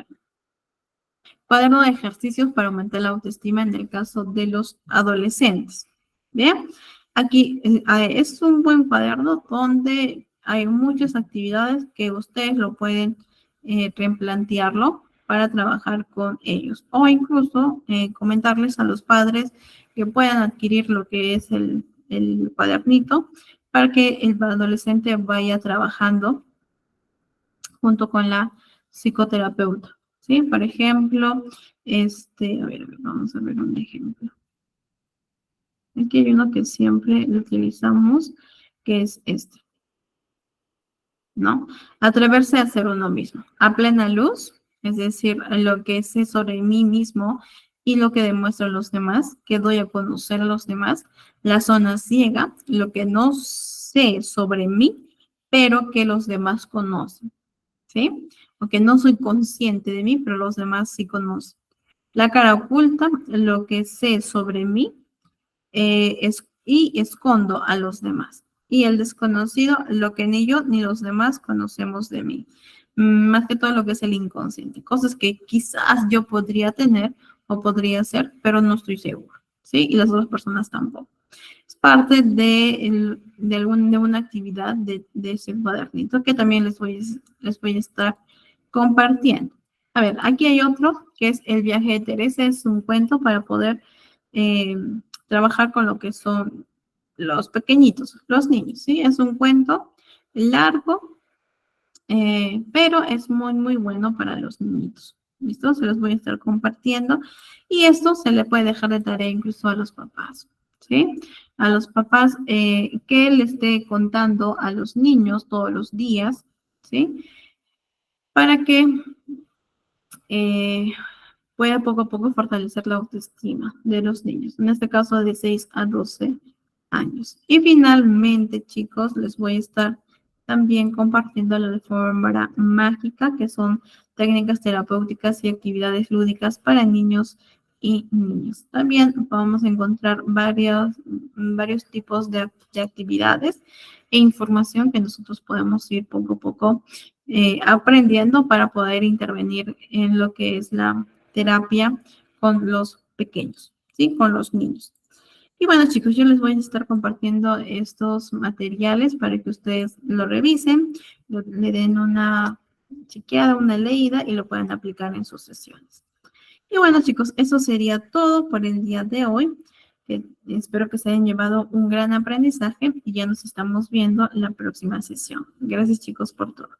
de ejercicios para aumentar la autoestima en el caso de los adolescentes. Bien, aquí es un buen cuaderno donde hay muchas actividades que ustedes lo pueden replantearlo para trabajar con ellos o incluso comentarles a los padres que puedan adquirir lo que es el cuadernito para que el adolescente vaya trabajando junto con la psicoterapeuta. ¿Sí? Por ejemplo, a ver, vamos a ver un ejemplo. Aquí hay uno que siempre utilizamos, que es este, ¿no? Atreverse a ser uno mismo, a plena luz, es decir, lo que sé sobre mí mismo y lo que demuestro a los demás, que doy a conocer a los demás, la zona ciega, lo que no sé sobre mí, pero que los demás conocen. ¿Sí? Porque no soy consciente de mí, pero los demás sí conocen. La cara oculta, lo que sé sobre mí y escondo a los demás. Y el desconocido, lo que ni yo ni los demás conocemos de mí. Más que todo lo que es el inconsciente. Cosas que quizás yo podría tener o podría hacer, pero no estoy seguro. ¿Sí? Y las otras personas tampoco. Es parte de una actividad de ese cuadernito que también les voy a estar compartiendo. A ver, aquí hay otro que es El viaje de Teresa. Es un cuento para poder trabajar con lo que son los pequeñitos, los niños, ¿sí? Es un cuento largo, pero es muy, muy bueno para los niños. ¿Listo? Se los voy a estar compartiendo. Y esto se le puede dejar de tarea incluso a los papás, ¿sí? A los papás que le esté contando a los niños todos los días, ¿sí? Para que eh, pueda poco a poco fortalecer la autoestima de los niños, en este caso de 6 a 12 años. Y finalmente, chicos, les voy a estar también compartiendo la fórmula mágica, que son técnicas terapéuticas y actividades lúdicas para niños y niñas. También vamos a encontrar varios tipos de actividades e información que nosotros podemos ir poco a poco aprendiendo para poder intervenir en lo que es la terapia con los pequeños, ¿sí? Con los niños. Y bueno, chicos, yo les voy a estar compartiendo estos materiales para que ustedes lo revisen, le den una chequeada, una leída y lo puedan aplicar en sus sesiones. Y bueno, chicos, eso sería todo por el día de hoy. Espero que se hayan llevado un gran aprendizaje y ya nos estamos viendo en la próxima sesión. Gracias, chicos, por todo.